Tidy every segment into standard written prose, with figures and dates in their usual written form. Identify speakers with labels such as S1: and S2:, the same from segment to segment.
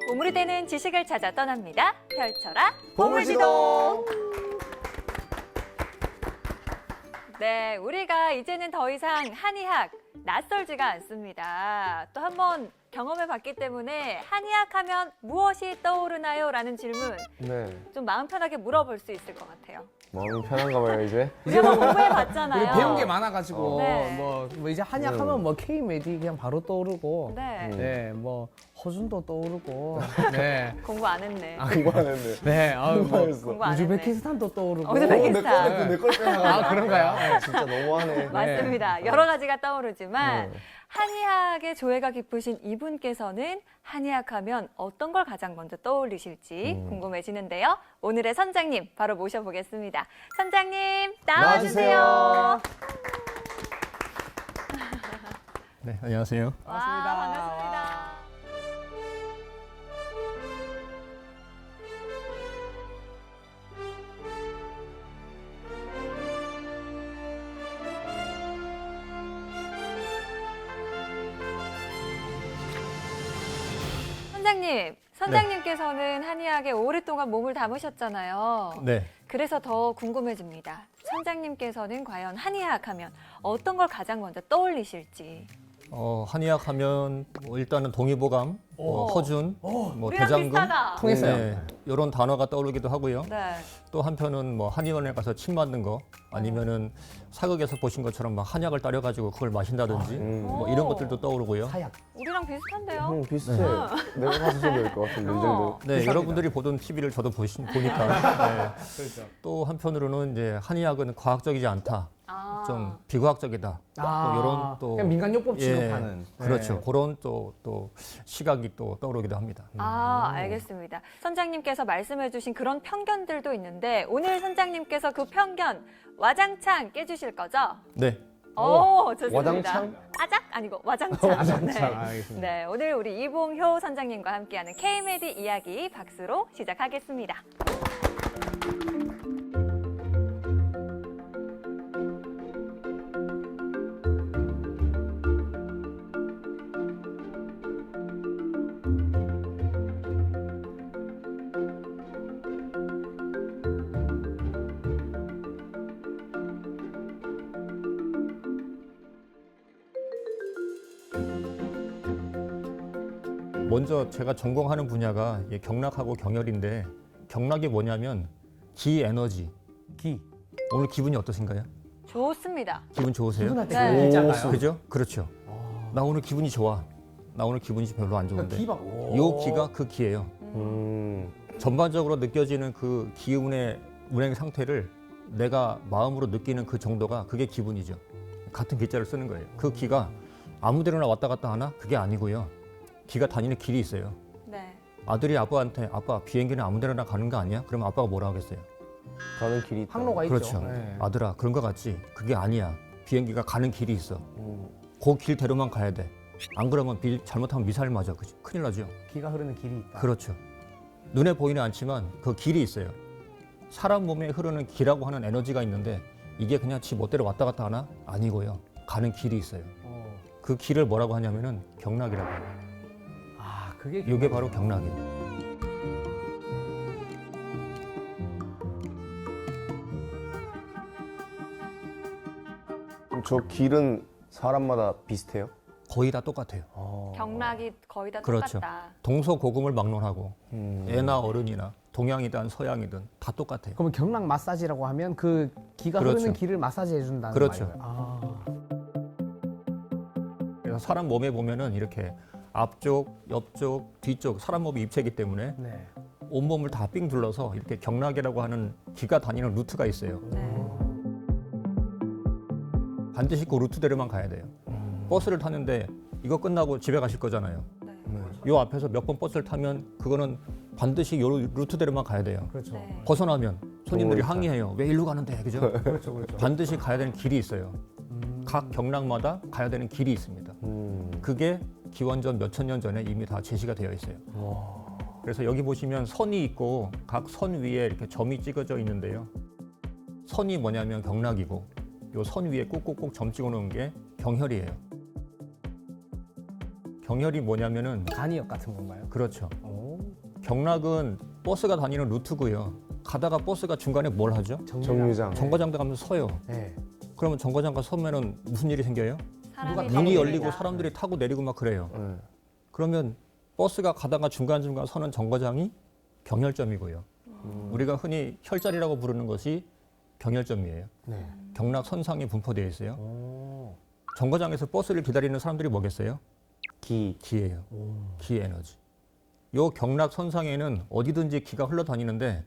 S1: 보물이 되는 지식을 찾아 떠납니다. 펼쳐라
S2: 보물지도.
S1: 네, 우리가 이제는 더 이상 한의학 낯설지가 않습니다. 또 한번 경험해봤기 때문에 한의학 하면 무엇이 떠오르나요? 라는 질문
S2: 네.
S1: 좀 마음 편하게 물어볼 수 있을 것 같아요.
S2: 마음이 편한가 봐요, 이제.
S1: 우리 한번
S3: 우리
S1: 공부해봤잖아요.
S3: 배운 게 많아가지고
S1: 네.
S3: 뭐 이제 한약 하면 뭐 K-메디 그냥 바로 떠오르고
S1: 네,
S3: 네, 뭐 호준도 떠오르고 네.
S1: 공부 안 했네.
S2: 공부 안 했네.
S3: 네, 뭐
S2: 공부했어.
S1: 공부 안 했네.
S3: 우즈베키스탄도 떠오르고
S1: 우즈베키스탄.
S2: 내걸 빼놔가지고.
S3: 아, 그런가요? 네.
S2: 진짜 너무하네.
S1: 맞습니다. 여러 가지가 떠오르지만
S2: 네.
S1: 한의학의 조예가 깊으신 이분께서는 한의학하면 어떤 걸 가장 먼저 떠올리실지 궁금해지는데요. 오늘의 선장님 바로 모셔보겠습니다. 선장님 나와주세요.
S4: 네, 안녕하세요.
S1: 와,
S3: 반갑습니다.
S1: 반갑습니다. 선장님께서는 한의학에 오랫동안 몸을 담으셨잖아요.
S4: 네,
S1: 그래서 더 궁금해집니다. 선장님께서는 과연 한의학 하면 어떤 걸 가장 먼저 떠올리실지.
S4: 한의학 하면 뭐 일단은 동의보감, 허준, 뭐
S1: 우리랑
S4: 대장금,
S1: 비슷하다.
S3: 통했어요.
S4: 네, 이런 단어가 떠오르기도 하고요.
S1: 네.
S4: 또 한편은 뭐 한의원에 가서 침 맞는 거, 아니면은 사극에서 보신 것처럼 막 한약을 따려가지고 그걸 마신다든지, 뭐 이런 것들도 떠오르고요.
S3: 사약.
S1: 우리랑 비슷한데요?
S2: 비슷해. 내가 가서 써도 될 것 같은데, 이 정도.
S4: 네, 여러분들이 보던 TV를 저도 보니까. 네.
S3: 그렇죠.
S4: 또 한편으로는 이제 한의학은 과학적이지 않다,
S1: 아.
S4: 좀 비과학적이다. 또 이런 또
S3: 그냥 민간요법 취급하는.
S4: 그렇죠.
S3: 네.
S4: 그런 또 시각이 또 떠오르기도 합니다.
S1: 아, 알겠습니다. 선장님께서 말씀해주신 그런 편견들도 있는데 오늘 선장님께서 그 편견 와장창 깨주실 거죠?
S4: 네.
S1: 오, 좋습니다.
S2: 와장창?
S1: 아작? 아니고 와장창.
S3: 와장창.
S1: 네.
S3: 알겠습니다.
S1: 네, 오늘 우리 이봉효 선장님과 함께하는 K-메디 이야기 박수로 시작하겠습니다.
S4: 먼저 제가 전공하는 분야가 경락하고 경혈인데 경락이 뭐냐면 기 에너지.
S3: 기.
S4: 오늘 기분이 어떠신가요?
S1: 좋습니다.
S4: 기분 좋으세요?
S3: 출근할 때
S1: 네.
S3: 그 있잖아요.
S4: 그죠? 그렇죠. 나 오늘 기분이 좋아. 나 오늘 기분이 별로 안 좋은데.
S3: 기 막.
S4: 요 기가 그 기예요. 전반적으로 느껴지는 그 기운의 운행 상태를 내가 마음으로 느끼는 그 정도가 그게 기분이죠. 같은 기자를 쓰는 거예요. 그 기가 아무 데나 왔다 갔다 하나? 그게 아니고요. 기가 다니는 길이 있어요.
S1: 네.
S4: 아들이 아빠한테 아빠 비행기는 아무 데나 가는 거 아니야? 그러면 아빠가 뭐라 하겠어요?
S2: 가는 길이 있다.
S3: 항로가 있죠.
S4: 그렇죠.
S3: 네.
S4: 아들아 그런 거 같지? 그게 아니야. 비행기가 가는 길이 있어. 그 길대로만 가야 돼. 안 그러면 잘못하면 미사일 맞아. 그죠? 큰일 나죠.
S3: 기가 흐르는 길이 있다.
S4: 그렇죠. 눈에 보이는 않지만 그 길이 있어요. 사람 몸에 흐르는 기라고 하는 에너지가 있는데 이게 그냥 지 멋대로 왔다 갔다 하나? 아니고요. 가는 길이 있어요. 그 길을 뭐라고 하냐면은 경락이라고 해요.
S3: 아, 그게
S4: 이게 바로 경락이에요.
S2: 그럼 저 길은 사람마다 비슷해요?
S4: 거의 다 똑같아요.
S1: 경락이 거의 다
S4: 그렇죠.
S1: 똑같다.
S4: 동서고금을 막론하고 애나 어른이나 동양이든 서양이든 다 똑같아요.
S3: 그러면 경락 마사지라고 하면 그 기가
S4: 그렇죠.
S3: 흐르는 길을 마사지 해준다는
S4: 그렇죠.
S3: 말이에요. 아.
S4: 그래서 사람 몸에 보면은 이렇게 앞쪽, 옆쪽, 뒤쪽 사람 몸이 입체이기 때문에
S3: 네.
S4: 온몸을 다 삥 둘러서 이렇게 경락이라고 하는 기가 다니는 루트가 있어요.
S1: 네.
S4: 반드시 그 루트대로만 가야 돼요. 버스를 탔는데 이거 끝나고 집에 가실 거잖아요.
S1: 네.
S4: 요 앞에서 몇 번 버스를 타면 그거는 반드시 요 루트대로만 가야 돼요.
S3: 그렇죠.
S1: 네.
S4: 벗어나면 손님들이
S2: 동물차.
S4: 항의해요. 왜 일로 가는데? 그죠?
S3: 그렇죠. 그렇죠.
S4: 반드시 가야 되는 길이 있어요. 각 경락마다 가야 되는 길이 있습니다. 그게 기원전 몇천 년 전에 이미 다 제시가 되어 있어요. 그래서 여기 보시면 선이 있고 각 선 위에 이렇게 점이 찍어져 있는데요. 선이 뭐냐면 경락이고 요 선 위에 꾹꾹꾹 점 찍어 놓은 게 경혈이에요. 경혈이 뭐냐면은
S3: 간이역 같은 건가요?
S4: 그렇죠.
S3: 오.
S4: 경락은 버스가 다니는 루트고요. 가다가 버스가 중간에 뭘 하죠?
S2: 정류장.
S4: 정거장 가면서 서요.
S3: 네.
S4: 그러면 정거장가 서면은 무슨 일이 생겨요?
S1: 사람이
S3: 누가
S4: 문이
S1: 다닙니다.
S4: 열리고 사람들이 타고 내리고 막 그래요.
S2: 네.
S4: 그러면 버스가 가다가 중간중간 서는 정거장이 경혈점이고요. 우리가 흔히 혈자리라고 부르는 것이 경혈점이에요.
S3: 네.
S4: 경락 선상에 분포되어 있어요.
S3: 오.
S4: 정거장에서 버스를 기다리는 사람들이 뭐겠어요? 기예요. 기 에너지. 요 경락 선상에는 어디든지 기가 흘러다니는데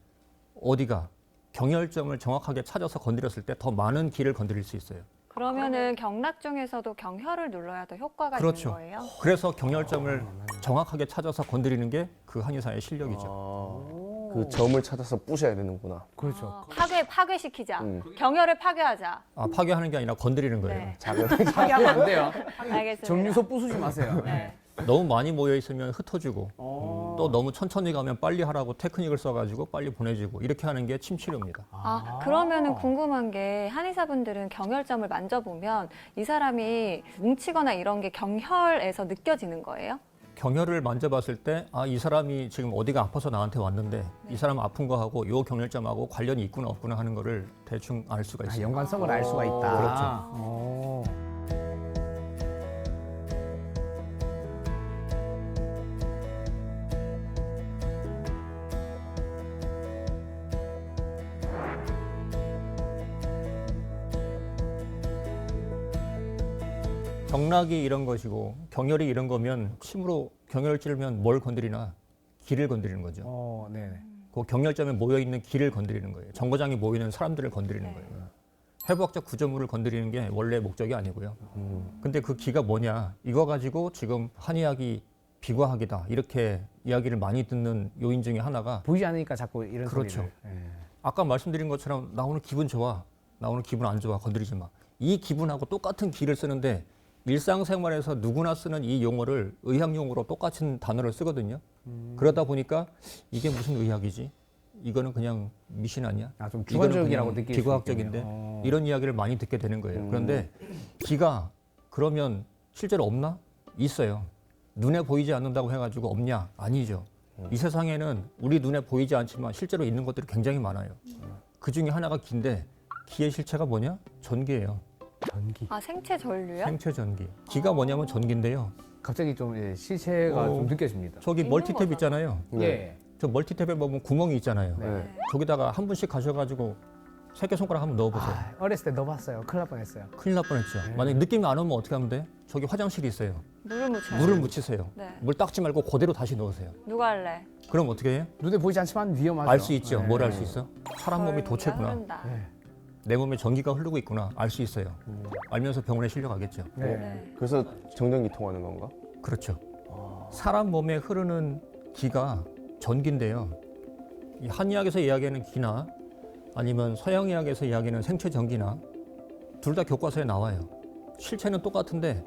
S4: 어디가 경혈점을 정확하게 찾아서 건드렸을 때 더 많은 기를 건드릴 수 있어요.
S1: 그러면은 경락 중에서도 경혈을 눌러야 더 효과가
S4: 그렇죠.
S1: 있는 거예요?
S4: 그래서 경혈점을 정확하게 찾아서 건드리는 게 그 한의사의 실력이죠.
S2: 아, 그 점을 찾아서 부셔야 되는구나.
S3: 그렇죠.
S1: 파괴시키자. 경혈을 파괴하자.
S4: 아, 파괴하는 게 아니라 건드리는 거예요.
S1: 네.
S2: 작은
S3: 파괴하면 안 돼요.
S1: 알겠습니다.
S3: 정류소 부수지 마세요.
S1: 네.
S4: 너무 많이 모여 있으면 흩어지고 또 너무 천천히 가면 빨리 하라고 테크닉을 써가지고 빨리 보내지고 이렇게 하는 게 침치료입니다.
S1: 그러면은 궁금한 게 한의사분들은 경혈점을 만져보면 이 사람이 뭉치거나 이런 게 경혈에서 느껴지는 거예요?
S4: 경혈을 만져봤을 때 아, 이 사람이 지금 어디가 아파서 나한테 왔는데 이 사람 아픈 거하고 요 경혈점하고 관련이 있구나 없구나 하는 거를 대충 알 수가
S3: 아,
S4: 있어요.
S3: 연관성을 알 수가 있다.
S4: 그렇죠.
S3: 오.
S4: 경락이 이런 것이고 경혈이 이런 거면 침으로 경혈을 찌르면 뭘 건드리나 기를 건드리는 거죠.
S3: 네네.
S4: 그 경혈점에 모여 있는 기를 건드리는 거예요. 정거장에 모여 있는 사람들을 건드리는 거예요. 해부학적 구조물을 건드리는 게 원래 목적이 아니고요. 근데 그 기가 뭐냐? 이거 가지고 지금 한의학이 비과학이다 이렇게 이야기를 많이 듣는 요인 중에 하나가
S3: 보이지 않으니까 자꾸 이런
S4: 그렇죠.
S3: 소리를. 예.
S4: 아까 말씀드린 것처럼 나 오늘 기분 좋아, 나 오늘 기분 안 좋아 건드리지 마. 이 기분하고 똑같은 기를 쓰는데 일상생활에서 누구나 쓰는 이 용어를 의학용어로 똑같은 단어를 쓰거든요. 그러다 보니까 이게 무슨 의학이지? 이거는 그냥 미신 아니야?
S3: 아, 좀
S4: 이거는
S3: 주관적이라고
S4: 그냥
S3: 느낄 수
S4: 비과학적인데
S3: 있겠네요.
S4: 이런 이야기를 많이 듣게 되는 거예요. 그런데 기가 그러면 실제로 없나? 있어요. 눈에 보이지 않는다고 해가지고 없냐? 아니죠. 이 세상에는 우리 눈에 보이지 않지만 실제로 있는 것들이 굉장히 많아요. 그 중에 하나가 기인데 기의 실체가 뭐냐? 전기예요.
S3: 전기.
S1: 아, 생체 전류요?
S4: 생체 전기. 기가 뭐냐면 전기인데요.
S3: 갑자기 좀 실체가 좀 느껴집니다.
S4: 저기
S1: 있는
S4: 멀티탭
S1: 거죠.
S4: 있잖아요.
S3: 예.
S4: 저 멀티탭에 보면 구멍이 있잖아요.
S2: 네.
S4: 저기다가 한 분씩 가셔가지고 새끼손가락 한번 넣어보세요.
S3: 아, 어렸을 때 넣어봤어요. 큰일 날 뻔했어요.
S4: 큰일 날 뻔했죠. 만약에 느낌이 안 오면 어떻게 하면 돼? 저기 화장실이 있어요.
S1: 물을 묻혀요.
S4: 물을 묻히세요.
S1: 네.
S4: 물 닦지 말고 그대로 다시 넣으세요.
S1: 누가 할래?
S4: 그럼 어떻게 해요?
S3: 눈에 보이지 않지만 위험하죠.
S4: 알 수 있죠.
S3: 네.
S4: 뭘 알 수 있어? 사람 몸이
S1: 전기가
S4: 도체구나.
S1: 흐른다.
S3: 네.
S4: 내 몸에 전기가 흐르고 있구나. 알 수 있어요. 알면서 병원에 실려가겠죠.
S3: 네.
S1: 네.
S2: 그래서 정전기 통하는 건가?
S4: 그렇죠. 사람 몸에 흐르는 기가 전기인데요. 이 한의학에서 이야기하는 기나 아니면 서양의학에서 이야기하는 생체 전기나 둘 다 교과서에 나와요. 실체는 똑같은데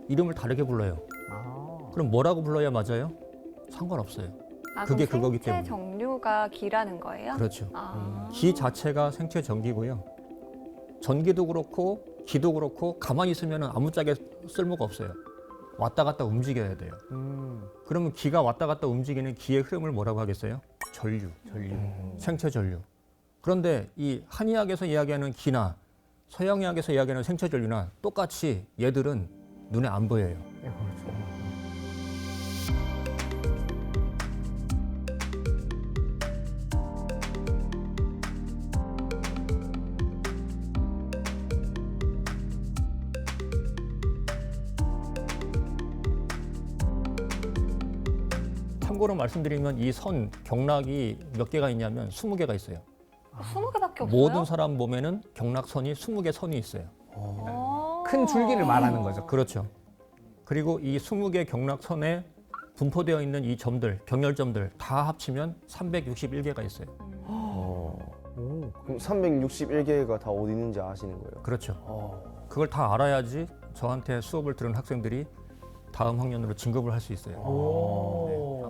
S4: 이름을 다르게 불러요.
S3: 아.
S4: 그럼 뭐라고 불러야 맞아요? 상관없어요.
S1: 아,
S4: 그게
S1: 그럼
S4: 그거기
S1: 생체
S4: 때문에.
S1: 종류가 기라는 거예요?
S4: 그렇죠.
S1: 아.
S4: 기 자체가 생체 전기고요. 전기도 그렇고 기도 그렇고 가만히 있으면 아무짝에 쓸모가 없어요. 왔다 갔다 움직여야 돼요. 그러면 기가 왔다 갔다 움직이는 기의 흐름을 뭐라고 하겠어요? 전류. 생체 전류. 그런데 이 한의학에서 이야기하는 기나 서양의학에서 이야기하는 생체 전류나 똑같이 얘들은 눈에 안 보여요.
S3: 네, 그렇죠.
S4: 참고로 말씀드리면 이 선, 경락이 몇 개가 있냐면 20개가 있어요.
S1: 20개밖에 없어요?
S4: 모든 사람 몸에는 경락선이 20개 선이 있어요.
S3: 큰 줄기를 말하는 거죠.
S4: 그렇죠. 그리고 이 20개 경락선에 분포되어 있는 이 점들, 경혈점들 다 합치면 361개가 있어요.
S2: 그럼 361개가 다 어디 있는지 아시는 거예요?
S4: 그렇죠. 그걸 다 알아야지 저한테 수업을 들은 학생들이 다음 학년으로 진급을 할 수 있어요.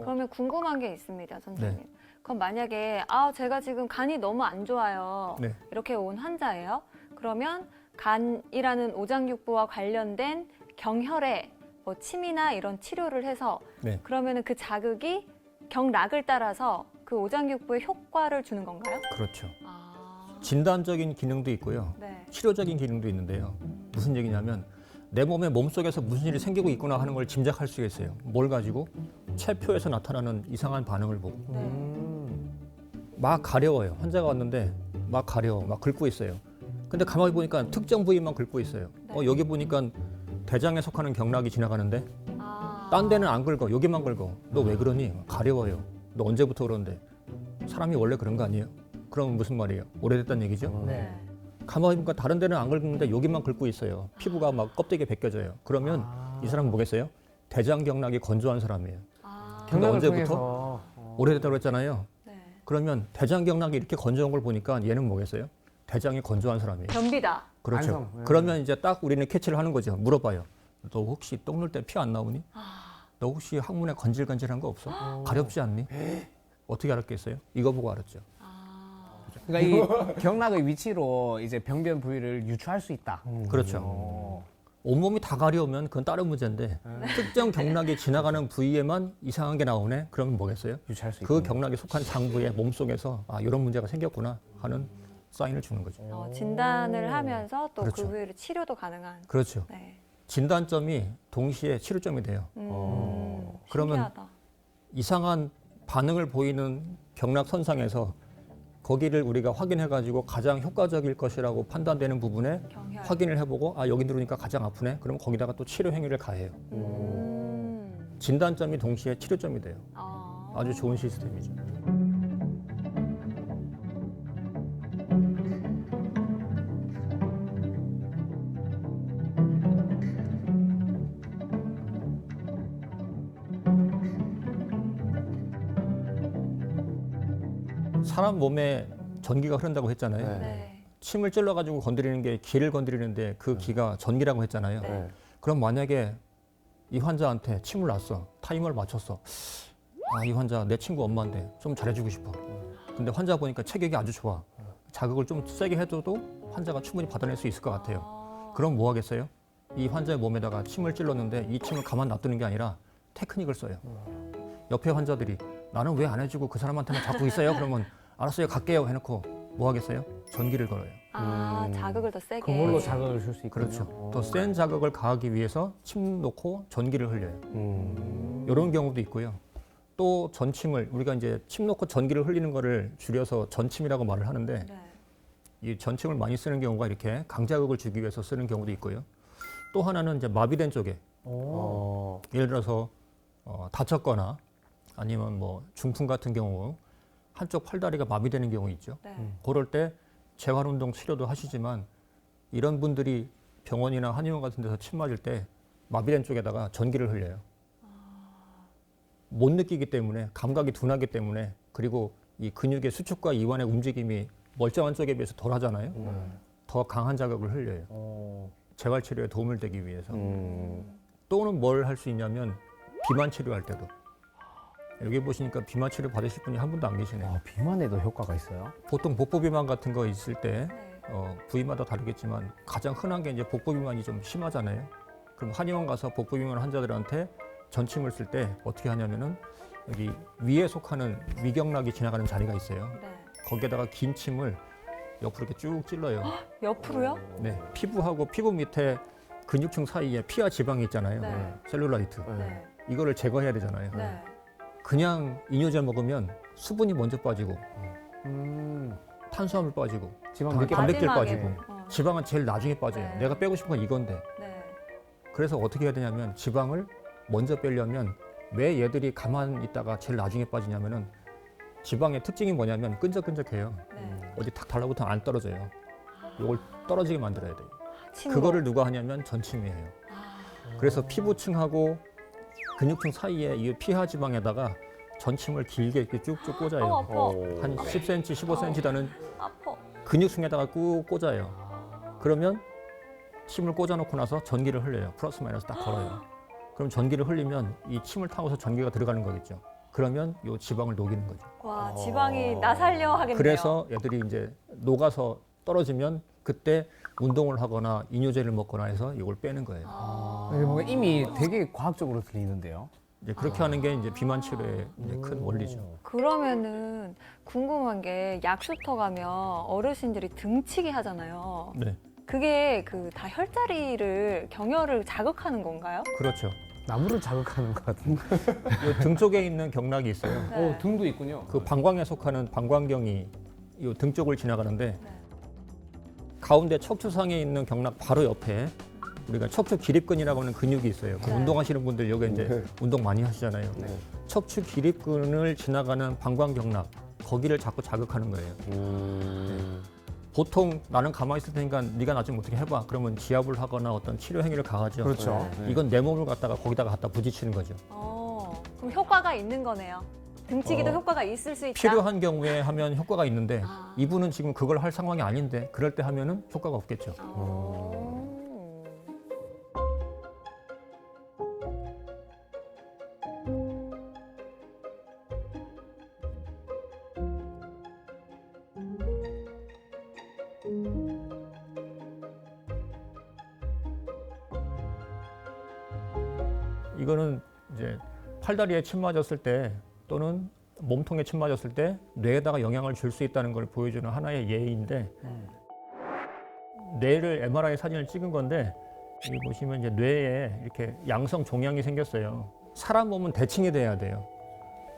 S1: 그러면 궁금한 게 있습니다, 선생님.
S4: 네.
S1: 그럼 만약에 제가 지금 간이 너무 안 좋아요.
S4: 네.
S1: 이렇게 온 환자예요. 그러면 간이라는 오장육부와 관련된 경혈에 뭐 침이나 이런 치료를 해서
S4: 네.
S1: 그러면은 그 자극이 경락을 따라서 그 오장육부에 효과를 주는 건가요?
S4: 그렇죠.
S1: 아,
S4: 진단적인 기능도 있고요.
S1: 네.
S4: 치료적인 기능도 있는데요. 무슨 얘기냐면 내 몸속에서 무슨 일이 생기고 있구나 하는 걸 짐작할 수가 있어요. 뭘 가지고? 체표에서 나타나는 이상한 반응을 보고. 막 가려워요. 환자가 왔는데 막 가려워, 막 긁고 있어요. 근데 가만히 보니까 특정 부위만 긁고 있어요. 여기 보니까 대장에 속하는 경락이 지나가는데
S1: 아,
S4: 딴 데는 안 긁어. 여기만 긁어. 너 왜 그러니? 가려워요. 너 언제부터 그러는데? 사람이 원래 그런 거 아니에요? 그럼 무슨 말이에요? 오래됐다는 얘기죠?
S1: 네.
S4: 가만히 보니까 다른 데는 안 긁는데 여기만 긁고 있어요. 피부가 막 껍데기에 벗겨져요. 그러면 이 사람은 뭐겠어요? 대장 경락이 건조한 사람이에요.
S1: 아,
S4: 근데
S3: 경락을
S4: 언제부터?
S3: 통해서
S4: 오래됐다고 그랬잖아요.
S1: 네.
S4: 그러면 대장 경락이 이렇게 건조한 걸 보니까 얘는 뭐겠어요? 대장이 건조한 사람이에요.
S1: 변비다.
S4: 그렇죠.
S3: 안성, 네.
S4: 그러면 이제 딱 우리는 캐치를 하는 거죠. 물어봐요. 너 혹시 똥 눌 때 피 안 나오니? 너 혹시 항문에 건질건질한 거 없어? 가렵지 않니? 어떻게 알았겠어요? 이거 보고 알았죠.
S3: 그러니까 이 경락의 위치로 이제 병변 부위를 유추할 수 있다.
S4: 그렇죠. 온몸이 다 가려우면 그건 다른 문제인데 특정 경락이 지나가는 부위에만 이상한 게 나오네? 그러면 뭐겠어요?
S3: 유추할 수
S4: 그
S3: 있다.
S4: 경락에 속한 장부의 몸속에서 아, 이런 문제가 생겼구나 하는 사인을 주는 거죠.
S1: 진단을 하면서 또 그
S4: 그렇죠.
S1: 후에 치료도 가능한.
S4: 그렇죠.
S1: 네.
S4: 진단점이 동시에 치료점이 돼요. 그러면
S1: 신기하다.
S4: 이상한 반응을 보이는 경락선상에서 거기를 우리가 확인해가지고 가장 효과적일 것이라고 판단되는 부분에
S1: 경혈.
S4: 확인을 해보고 아 여기 누르니까 가장 아프네. 그럼 거기다가 또 치료 행위를 가해요. 진단점이 동시에 치료점이 돼요.
S1: 아.
S4: 아주 좋은 시스템이죠. 사람 몸에 전기가 흐른다고 했잖아요.
S2: 네.
S1: 네.
S4: 침을 찔러가지고 건드리는 게 기를 건드리는데 그 기가 전기라고 했잖아요.
S1: 네.
S4: 그럼 만약에 이 환자한테 침을 놨어. 타이머를 맞췄어. 아, 이 환자 내 친구 엄마인데 좀 잘해주고 싶어. 근데 환자 보니까 체격이 아주 좋아. 자극을 좀 세게 해줘도 환자가 충분히 받아낼 수 있을 것 같아요. 그럼 뭐 하겠어요? 이 환자의 몸에다가 침을 찔렀는데 이 침을 가만 놔두는 게 아니라 테크닉을 써요. 옆에 환자들이 나는 왜 안 해주고 그 사람한테만 자꾸 있어요? 그러면 알았어요, 갈게요 해놓고 뭐 하겠어요? 전기를 걸어요.
S1: 아, 자극을 더 세게.
S3: 그걸로 자극을 줄 수 있군요.
S4: 그렇죠. 더 센 자극을 가하기 위해서 침 놓고 전기를 흘려요. 이런 경우도 있고요. 또 전침을 우리가 이제 침 놓고 전기를 흘리는 거를 줄여서 전침이라고 말을 하는데
S1: 네.
S4: 이 전침을 많이 쓰는 경우가 이렇게 강자극을 주기 위해서 쓰는 경우도 있고요. 또 하나는 이제 마비된 쪽에 예를 들어서 다쳤거나 아니면 뭐 중풍 같은 경우 한쪽 팔다리가 마비되는 경우 있죠.
S1: 네.
S4: 그럴 때 재활운동 치료도 하시지만 이런 분들이 병원이나 한의원 같은 데서 침 맞을 때 마비된 쪽에다가 전기를 흘려요. 못 느끼기 때문에 감각이 둔하기 때문에 그리고 이 근육의 수축과 이완의 움직임이 멀쩡한 쪽에 비해서 덜 하잖아요. 더 강한 자극을 흘려요. 재활 치료에 도움을 되기 위해서. 또는 뭘 할 수 있냐면 비만 치료할 때도. 여기 보시니까 비만 치료 받으실 분이 한 분도 안 계시네요.
S3: 아, 비만에도 효과가 있어요?
S4: 보통 복부 비만 같은 거 있을 때
S1: 네.
S4: 부위마다 다르겠지만 가장 흔한 게 이제 복부 비만이 좀 심하잖아요. 그럼 한의원 가서 복부 비만 환자들한테 전침을 쓸 때 어떻게 하냐면은 여기 위에 속하는 위경락이 지나가는 자리가 있어요.
S1: 네.
S4: 거기에다가 긴 침을 옆으로 이렇게 쭉 찔러요.
S1: 옆으로요?
S4: 네, 피부하고 피부 밑에 근육층 사이에 피와 지방이 있잖아요.
S1: 네.
S4: 셀룰라이트.
S1: 네.
S4: 이거를 제거해야 되잖아요.
S1: 네.
S4: 그냥 이뇨제 먹으면 수분이 먼저 빠지고 탄수화물 빠지고
S3: 지방 늦게
S4: 단백질
S1: 마지막에.
S4: 빠지고 지방은 제일 나중에 빠져요.
S1: 네.
S4: 내가 빼고 싶은 건 이건데.
S1: 네.
S4: 그래서 어떻게 해야 되냐면 지방을 먼저 빼려면 왜 얘들이 가만히 있다가 제일 나중에 빠지냐면은 지방의 특징이 뭐냐면 끈적끈적해요.
S1: 네.
S4: 어디 탁 달라붙으면 안 떨어져요. 이걸 떨어지게 만들어야 돼요.
S1: 침으로.
S4: 그거를 누가 하냐면 전침이에요. 그래서 피부층하고 근육층 사이에 이 피하 지방에다가 전침을 길게 이렇게 쭉쭉 꽂아요.
S1: 아파.
S4: 한 10cm, 15cm 되는
S1: 아파.
S4: 근육층에다가 꾹 꽂아요. 그러면 침을 꽂아놓고 나서 전기를 흘려요. 플러스 마이너스 딱 걸어요. 그럼 전기를 흘리면 이 침을 타고서 전기가 들어가는 거겠죠. 그러면 이 지방을 녹이는 거죠.
S1: 와, 지방이 나 살려 하겠네요.
S4: 그래서 애들이 이제 녹아서 떨어지면 그때 운동을 하거나 이뇨제를 먹거나 해서 이걸 빼는 거예요.
S3: 뭔가 이미 되게 과학적으로 들리는데요.
S4: 이제 그렇게 하는 게 이제 비만 치료의 이제 큰 원리죠.
S1: 그러면은 궁금한 게 약수터 가면 어르신들이 등치기 하잖아요.
S4: 네,
S1: 그게 그 다 혈자리를 경혈을 자극하는 건가요?
S4: 그렇죠.
S3: 나무를 자극하는 것 같은데.
S4: 이 등 쪽에 있는 경락이 있어요.
S1: 네.
S3: 등도 있군요.
S4: 그 방광에 속하는 방광경이 이 등 쪽을 지나가는데 가운데 척추상에 있는 경락 바로 옆에 우리가 척추 기립근이라고 하는 근육이 있어요. 그
S1: 네.
S4: 운동하시는 분들 여기 이제
S2: 네.
S4: 운동 많이 하시잖아요.
S2: 네.
S4: 척추 기립근을 지나가는 방광경락 거기를 자꾸 자극하는 거예요. 보통 나는 가만히 있을 테니까 네가 나 좀 어떻게 해봐. 그러면 지압을 하거나 어떤 치료 행위를 가하죠.
S3: 그렇죠.
S2: 네.
S4: 이건 내 몸을 갖다가 거기다가 갖다 부딪히는 거죠.
S1: 그럼 효과가 있는 거네요. 등치기도
S4: 어,
S1: 효과가 있을 수 있다.
S4: 필요한 경우에 하면 효과가 있는데
S1: 아.
S4: 이분은 지금 그걸 할 상황이 아닌데 그럴 때 하면은 효과가 없겠죠.
S1: 어.
S4: 이거는 이제 팔다리에 침 맞았을 때 또는 몸통에 침 맞았을 때 뇌에다가 영향을 줄 수 있다는 걸 보여주는 하나의 예인데 뇌를 MRI 사진을 찍은 건데 여기 보시면 이제 뇌에 이렇게 양성 종양이 생겼어요. 사람 몸은 대칭이 돼야 돼요.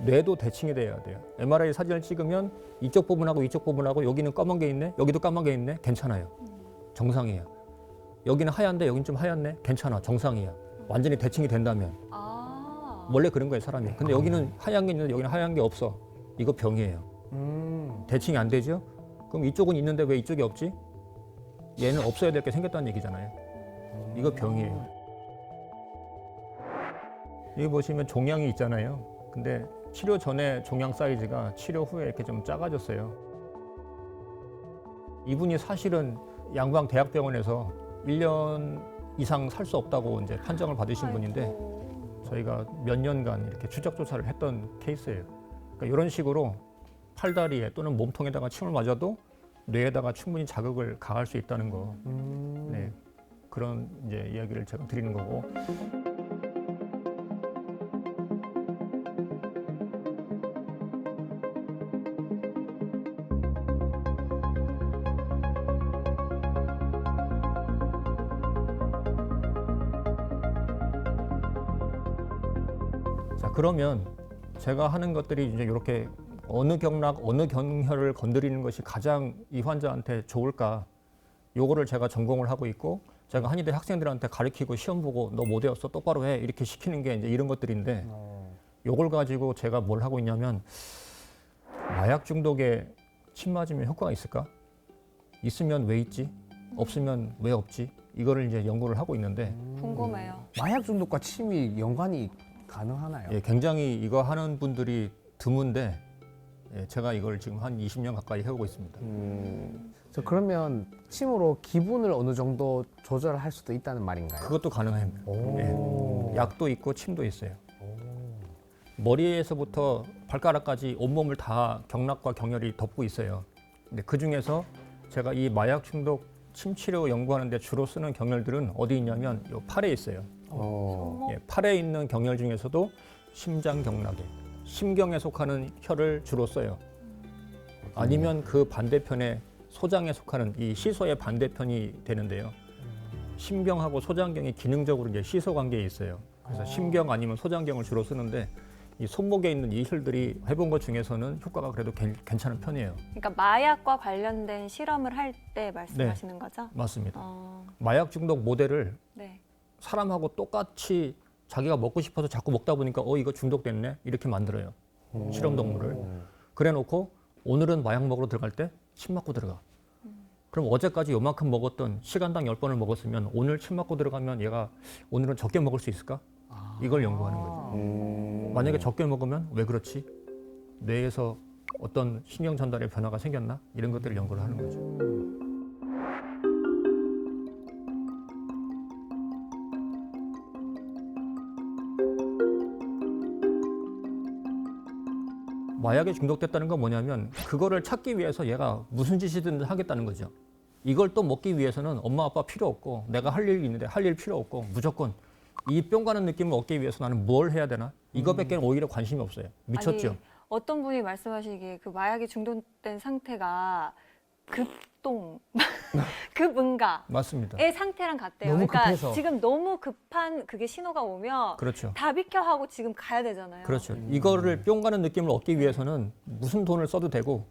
S4: 뇌도 대칭이 돼야 돼요. MRI 사진을 찍으면 이쪽 부분하고 이쪽 부분하고 여기는 검은 게 있네, 여기도 까만 게 있네, 괜찮아요. 정상이에요. 여기는 하얀데 여긴 좀 하얗네, 괜찮아, 정상이야. 완전히 대칭이 된다면
S1: 아.
S4: 원래 그런 거예요, 사람이. 근데 여기는 하얀 게 있는데 여기는 하얀 게 없어. 이거 병이에요. 대칭이 안 되죠? 그럼 이쪽은 있는데 왜 이쪽이 없지? 얘는 없어야 될 게 생겼다는 얘기잖아요. 이거 병이에요. 여기 보시면 종양이 있잖아요. 근데 치료 전에 종양 사이즈가 치료 후에 이렇게 좀 작아졌어요. 이분이 사실은 양방대학병원에서 1년 이상 살 수 없다고 이제 판정을 받으신 분인데
S1: 아이고.
S4: 저희가 몇 년간 이렇게 추적 조사를 했던 케이스예요. 그러니까 이런 식으로 팔다리에 또는 몸통에다가 침을 맞아도 뇌에다가 충분히 자극을 가할 수 있다는 거. 네, 그런 이제 이야기를 제가 드리는 거고. 자, 그러면 제가 하는 것들이 이제 이렇게 어느 경락, 어느 경혈을 건드리는 것이 가장 이 환자한테 좋을까? 요거를 제가 전공을 하고 있고 제가 한의대 학생들한테 가르치고 시험 보고 너 못 외웠어 똑바로 해 이렇게 시키는 게 이제 이런 것들인데 요걸 가지고 제가 뭘 하고 있냐면 마약 중독에 침 맞으면 효과가 있을까? 있으면 왜 있지? 없으면 왜 없지? 이거를 이제 연구를 하고 있는데
S1: 궁금해요.
S3: 마약 중독과 침이 연관이 가능하나요?
S4: 예, 굉장히 이거 하는 분들이 드문데 예, 제가 이걸 지금 한 20년 가까이 해오고 있습니다.
S3: 저 그러면 침으로 기분을 어느 정도 조절할 수도 있다는 말인가요?
S4: 그것도 가능합니다. 예, 약도 있고 침도 있어요. 머리에서부터 발가락까지 온몸을 다 경락과 경혈이 덮고 있어요. 근데 그 중에서 제가 이 마약 중독 침 치료 연구하는데 주로 쓰는 경혈들은 어디 있냐면 요 팔에 있어요.
S1: 손목?
S4: 예, 팔에 있는 경혈 중에서도 심장 경락에 심경에 속하는 혈을 주로 써요. 아니면 그 반대편에 소장에 속하는 이 시소의 반대편이 되는데요. 심경하고 소장경이 기능적으로 이제 시소 관계에 있어요. 그래서 심경 아니면 소장경을 주로 쓰는데 이 손목에 있는 이 혈들이 해본 것 중에서는 효과가 그래도 괜찮은 편이에요.
S1: 그러니까 마약과 관련된 실험을 할 때 말씀하시는 거죠?
S4: 맞습니다.
S1: 어,
S4: 마약 중독 모델을
S1: 네.
S4: 사람하고 똑같이 자기가 먹고 싶어서 자꾸 먹다 보니까 이거 중독됐네 이렇게 만들어요. 실험 동물을. 그래 놓고 오늘은 마약 먹으러 들어갈 때 침 맞고 들어가. 그럼 어제까지 요만큼 먹었던 시간당 10번을 먹었으면 오늘 침 맞고 들어가면 얘가 오늘은 적게 먹을 수 있을까? 이걸 연구하는 거죠. 만약에 적게 먹으면 왜 그렇지? 뇌에서 어떤 신경 전달의 변화가 생겼나? 이런 것들을 연구를 하는 거죠. 마약에 중독됐다는 건 뭐냐면 그거를 찾기 위해서 얘가 무슨 짓이든 하겠다는 거죠. 이걸 또 먹기 위해서는 엄마 아빠 필요 없고 내가 할 일이 있는데 할 일 필요 없고 무조건 이 뿅 가는 느낌을 얻기 위해서 나는 뭘 해야 되나? 이거밖에 오히려 관심이 없어요. 미쳤죠?
S1: 아니, 어떤 분이 말씀하시기에 그 마약에 중독된 상태가 급동, 급응가의
S4: 맞습니다.
S1: 상태랑 같대요.
S3: 너무
S1: 그러니까
S3: 급해서.
S1: 지금 너무 급한 그게 신호가 오면
S4: 그렇죠.
S1: 다 비켜 하고 지금 가야 되잖아요.
S4: 그렇죠. 이거를 뿅 가는 느낌을 얻기 위해서는 무슨 돈을 써도 되고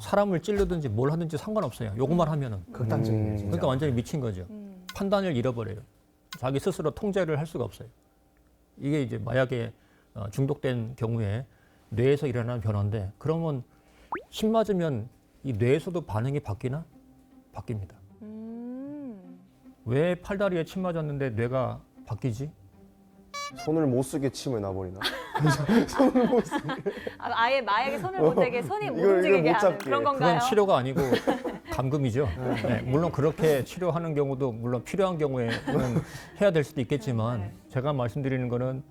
S4: 사람을 찌르든지 뭘 하든지 상관없어요. 요것만 하면은.
S3: 극단적이네요. 진짜.
S4: 그러니까 완전히 미친 거죠. 판단을 잃어버려요. 자기 스스로 통제를 할 수가 없어요. 이게 이제 마약에 중독된 경우에 뇌에서 일어나는 변화인데 그러면 침 맞으면 이 뇌에서도 반응이 바뀌나? 바뀝니다. 왜 팔다리에 침 맞았는데 뇌가 바뀌지?
S2: 손을 못 쓰게 침을 놔버리나?
S1: 아예 마약에 손을 못 대게 손이 못
S2: 이걸
S1: 움직이게
S2: 못
S1: 하는
S2: 잡게.
S1: 그런 건가요?
S4: 그건 치료가 아니고 감금이죠. 네, 물론 그렇게 치료하는 경우도 물론 필요한 경우에는 해야 될 수도 있겠지만
S1: 네.
S4: 제가 말씀드리는 거는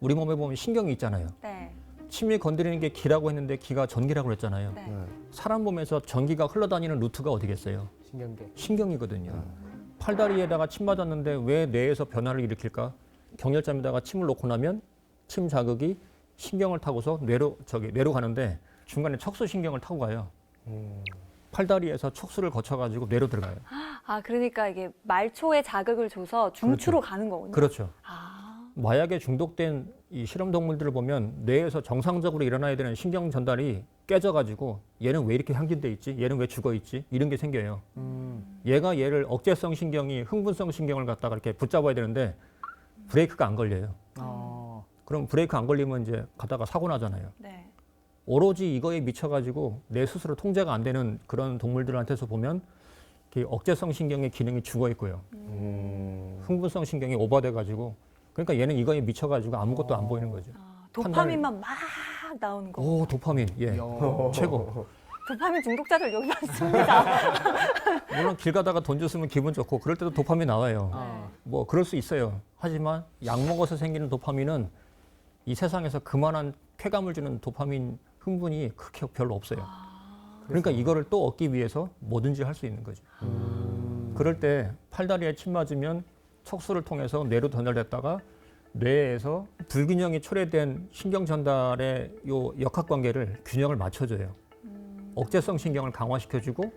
S4: 우리 몸에 보면 신경이 있잖아요.
S1: 네.
S4: 침이 건드리는 게 기라고 했는데 기가 전기라고 그랬잖아요.
S1: 네.
S4: 사람 몸에서 전기가 흘러다니는 루트가 어디겠어요?
S3: 신경계.
S4: 신경이거든요. 팔다리에다가 침 맞았는데 왜 뇌에서 변화를 일으킬까? 경혈점에다가 침을 놓고 나면 침 자극이 신경을 타고서 뇌로 가는데 중간에 척수신경을 타고 가요. 팔다리에서 척수를 거쳐가지고 뇌로 들어가요.
S1: 아 그러니까 이게 말초에 자극을 줘서 중추로 가는 거군요.
S4: 그렇죠.
S1: 아,
S4: 마약에 중독된 이 실험 동물들을 보면 뇌에서 정상적으로 일어나야 되는 신경 전달이 깨져가지고 얘는 왜 이렇게 항진돼 있지? 얘는 왜 죽어 있지? 이런 게 생겨요. 얘가 얘를 억제성 신경이 흥분성 신경을 갖다가 이렇게 붙잡아야 되는데 브레이크가 안 걸려요. 그럼 브레이크 안 걸리면 이제 가다가 사고 나잖아요.
S1: 네.
S4: 오로지 이거에 미쳐가지고 내 스스로 통제가 안 되는 그런 동물들한테서 보면 그 억제성 신경의 기능이 죽어 있고요. 흥분성 신경이 오버돼가지고 그러니까 얘는 이거에 미쳐가지고 아무것도 안 보이는 거죠.
S1: 아, 도파민만 막 나오는 거.
S4: 오 도파민 예
S3: 야.
S4: 최고.
S1: 도파민 중독자들 여기 많습니다.
S4: 물론 길 가다가 돈 줬으면 기분 좋고 그럴 때도 도파민 나와요. 뭐 그럴 수 있어요. 하지만 약 먹어서 생기는 도파민은 이 세상에서 그만한 쾌감을 주는 도파민 흥분이 그렇게 별로 없어요. 그러니까 이거를 또 얻기 위해서 뭐든지 할 수 있는 거죠. 그럴 때 팔다리에 침 맞으면 척수를 통해서 뇌로 전달됐다가 뇌에서 불균형이 초래된 신경 전달의 요 역학관계를 균형을 맞춰줘요. 억제성 신경을 강화시켜주고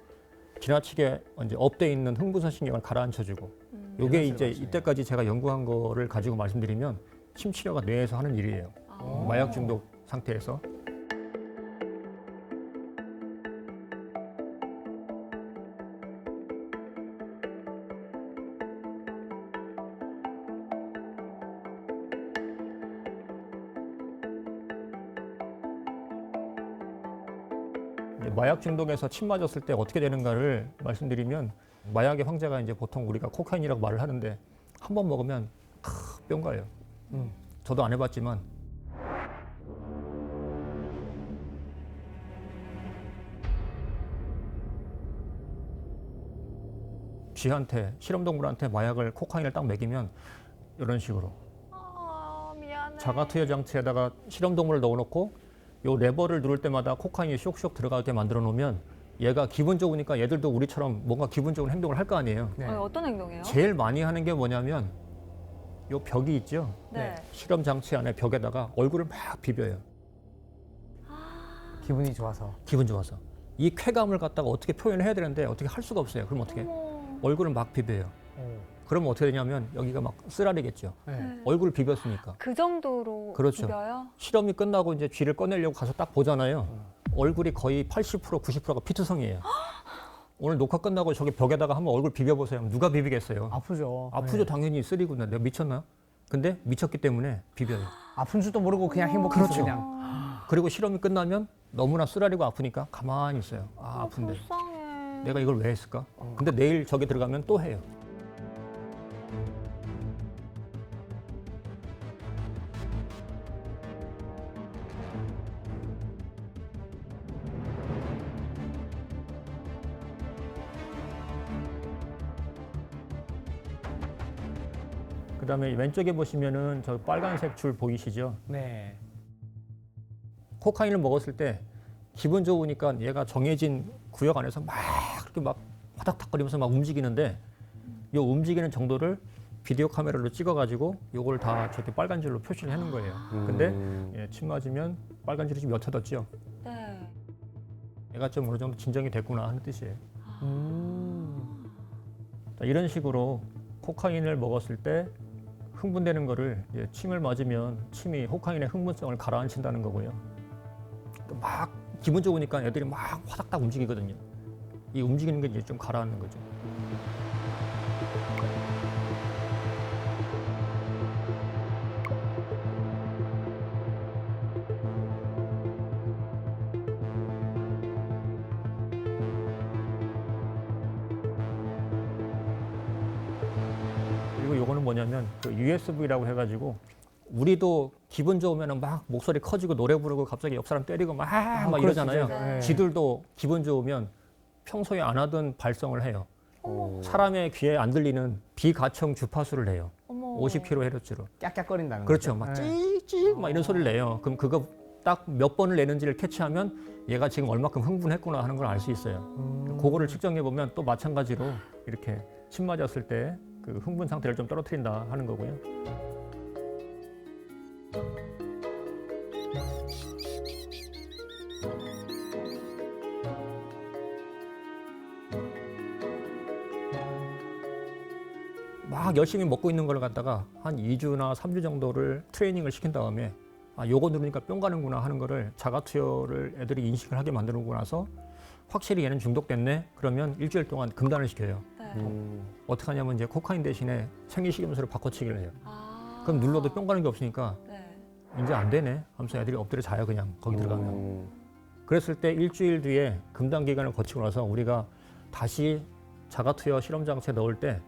S4: 지나치게 이제 업돼 있는 흥분성 신경을 가라앉혀주고 요게 이제 이때까지 제가 연구한 거를 가지고 말씀드리면 침 치료가 뇌에서 하는 일이에요. 마약 중독 상태에서. 이제 마약 중독에서 침 맞았을 때 어떻게 되는가를 말씀드리면 마약의 황제가 이제 보통 우리가 코카인이라고 말을 하는데 한 번 먹으면 뿅 가요. 저도 안 해봤지만 쥐한테 실험동물한테 마약을 코카인을 딱 먹이면 이런 식으로
S1: 아, 미안해.
S4: 자가투여 장치에다가 실험동물을 넣어놓고 요 레버를 누를 때마다 코카인이 쇽쇽 들어가게 만들어 놓으면 얘가 기분 좋으니까 얘들도 우리처럼 뭔가 기분 좋은 행동을 할 거 아니에요.
S3: 네.
S1: 어떤 행동이에요?
S4: 제일 많이 하는 게 뭐냐면 요 벽이 있죠.
S1: 네.
S4: 실험 장치 안에 벽에다가 얼굴을 막 비벼요.
S3: 기분이 좋아서.
S4: 기분 좋아서. 이 쾌감을 갖다가 어떻게 표현을 해야 되는데 어떻게 할 수가 없어요. 그럼 어떻게? 얼굴을 막 비벼요. 그러면 어떻게 되냐면 여기가 막 쓰라리겠죠.
S3: 네.
S4: 얼굴을 비볐으니까.
S1: 그 정도로
S4: 그렇죠.
S1: 비벼요?
S4: 실험이 끝나고 이제 쥐를 꺼내려고 가서 딱 보잖아요. 얼굴이 거의 80% 90%가 피투성이에요. 오늘 녹화 끝나고 저기 벽에다가 한번 얼굴 비벼보세요. 누가 비비겠어요?
S3: 아프죠.
S4: 아프죠.
S3: 네.
S4: 당연히 쓰리구나. 내가 미쳤나? 근데 미쳤기 때문에 비벼요.
S3: 아픈 줄도 모르고 그냥 행복해서
S4: 그렇죠.
S3: 그냥.
S4: 그리고 실험이 끝나면 너무나 쓰라리고 아프니까 가만히 있어요. 아, 아픈데.
S1: 불쌍해.
S4: 내가 이걸 왜 했을까? 근데 내일 저기 들어가면 또 해요. 그다음에 왼쪽에 보시면은 저 빨간색 줄 보이시죠?
S3: 네.
S4: 코카인을 먹었을 때 기분 좋으니까 얘가 정해진 구역 안에서 막 그렇게 막 화닥닥거리면서 막 움직이는데 이 움직이는 정도를 비디오 카메라로 찍어가지고 요걸 다 저렇게 빨간 줄로 표시를 해놓은 거예요. 근데 예, 침 맞으면 빨간 줄이 좀 옅어졌죠.
S1: 네.
S4: 얘가 좀 어느 정도 진정이 됐구나 하는 뜻이에요. 자, 이런 식으로 코카인을 먹었을 때 흥분되는 거를 이제 침을 맞으면 침이 코카인의 흥분성을 가라앉힌다는 거고요. 또 막 기분 좋으니까 애들이 막 화닥닥 움직이거든요. 이 움직이는 게 이제 좀 가라앉는 거죠. 그리고 요거는 뭐냐면 그 USV라고 해가지고 우리도 기분 좋으면 막 목소리 커지고 노래 부르고 갑자기 옆 사람 때리고 막 이러잖아요.
S1: 네.
S4: 지들도 기분 좋으면 평소에 안 하던 발성을 해요.
S2: 어.
S4: 사람의 귀에 안 들리는 비가청 주파수를 내요.
S1: 어머.
S4: 50kHz로.
S3: 깍깍거린다는
S4: 그렇죠.
S3: 거죠.
S4: 막
S3: 네.
S4: 찌익 막 이런 소리를 내요. 그럼 그거 딱 몇 번을 내는지를 캐치하면 얘가 지금 얼마큼 흥분했구나 하는 걸 알 수 있어요. 그거를 측정해 보면 또 마찬가지로 이렇게 침 맞았을 때 그 흥분 상태를 좀 떨어뜨린다 하는 거고요. 막 열심히 먹고 있는 걸 갖다가 한 2주나 3주 정도를 트레이닝을 시킨 다음에 아, 요거 누르니까 뿅 가는구나 하는 거를 자가투여를 애들이 인식을 하게 만들고 나서 확실히 얘는 중독됐네? 그러면 일주일 동안 금단을 시켜요.
S1: 네.
S4: 어떻게 하냐면 이제 코카인 대신에 생리식염수를 바꿔치기를 해요.
S1: 아.
S4: 그럼 눌러도 뿅 가는 게 없으니까
S1: 네.
S4: 이제 안 되네 하면서 애들이 엎드려 자요 그냥 거기 들어가면. 그랬을 때 일주일 뒤에 금단 기간을 거치고 나서 우리가 다시 자가투여 실험 장치에 넣을 때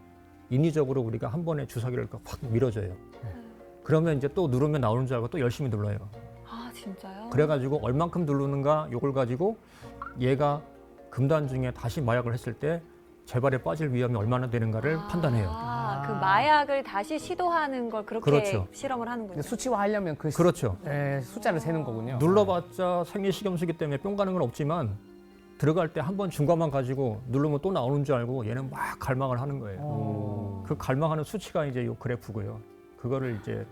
S4: 인위적으로 우리가 한 번에 주사기를 확 밀어줘요. 그러면 이제 또 누르면 나오는 줄 알고 또 열심히 눌러요.
S1: 아 진짜요?
S4: 그래가지고 얼만큼 누르는가 요걸 가지고 얘가 금단 중에 다시 마약을 했을 때 재발에 빠질 위험이 얼마나 되는가를 판단해요.
S1: 그 마약을 다시 시도하는 걸 그렇게
S4: 그렇죠.
S1: 실험을 하는군요.
S3: 근데 수치화하려면 그
S4: 그렇죠.
S3: 숫자를 세는 거군요.
S4: 눌러봤자 생리식염수기 때문에 뿅 가는 건 없지만 들어갈 때 한 번 중간만 가지고 누르면 또 나오는 줄 알고 얘는 막 갈망을 하는 거예요. 그 갈망하는 수치가 이제 요 그래프고요. 그거를 이제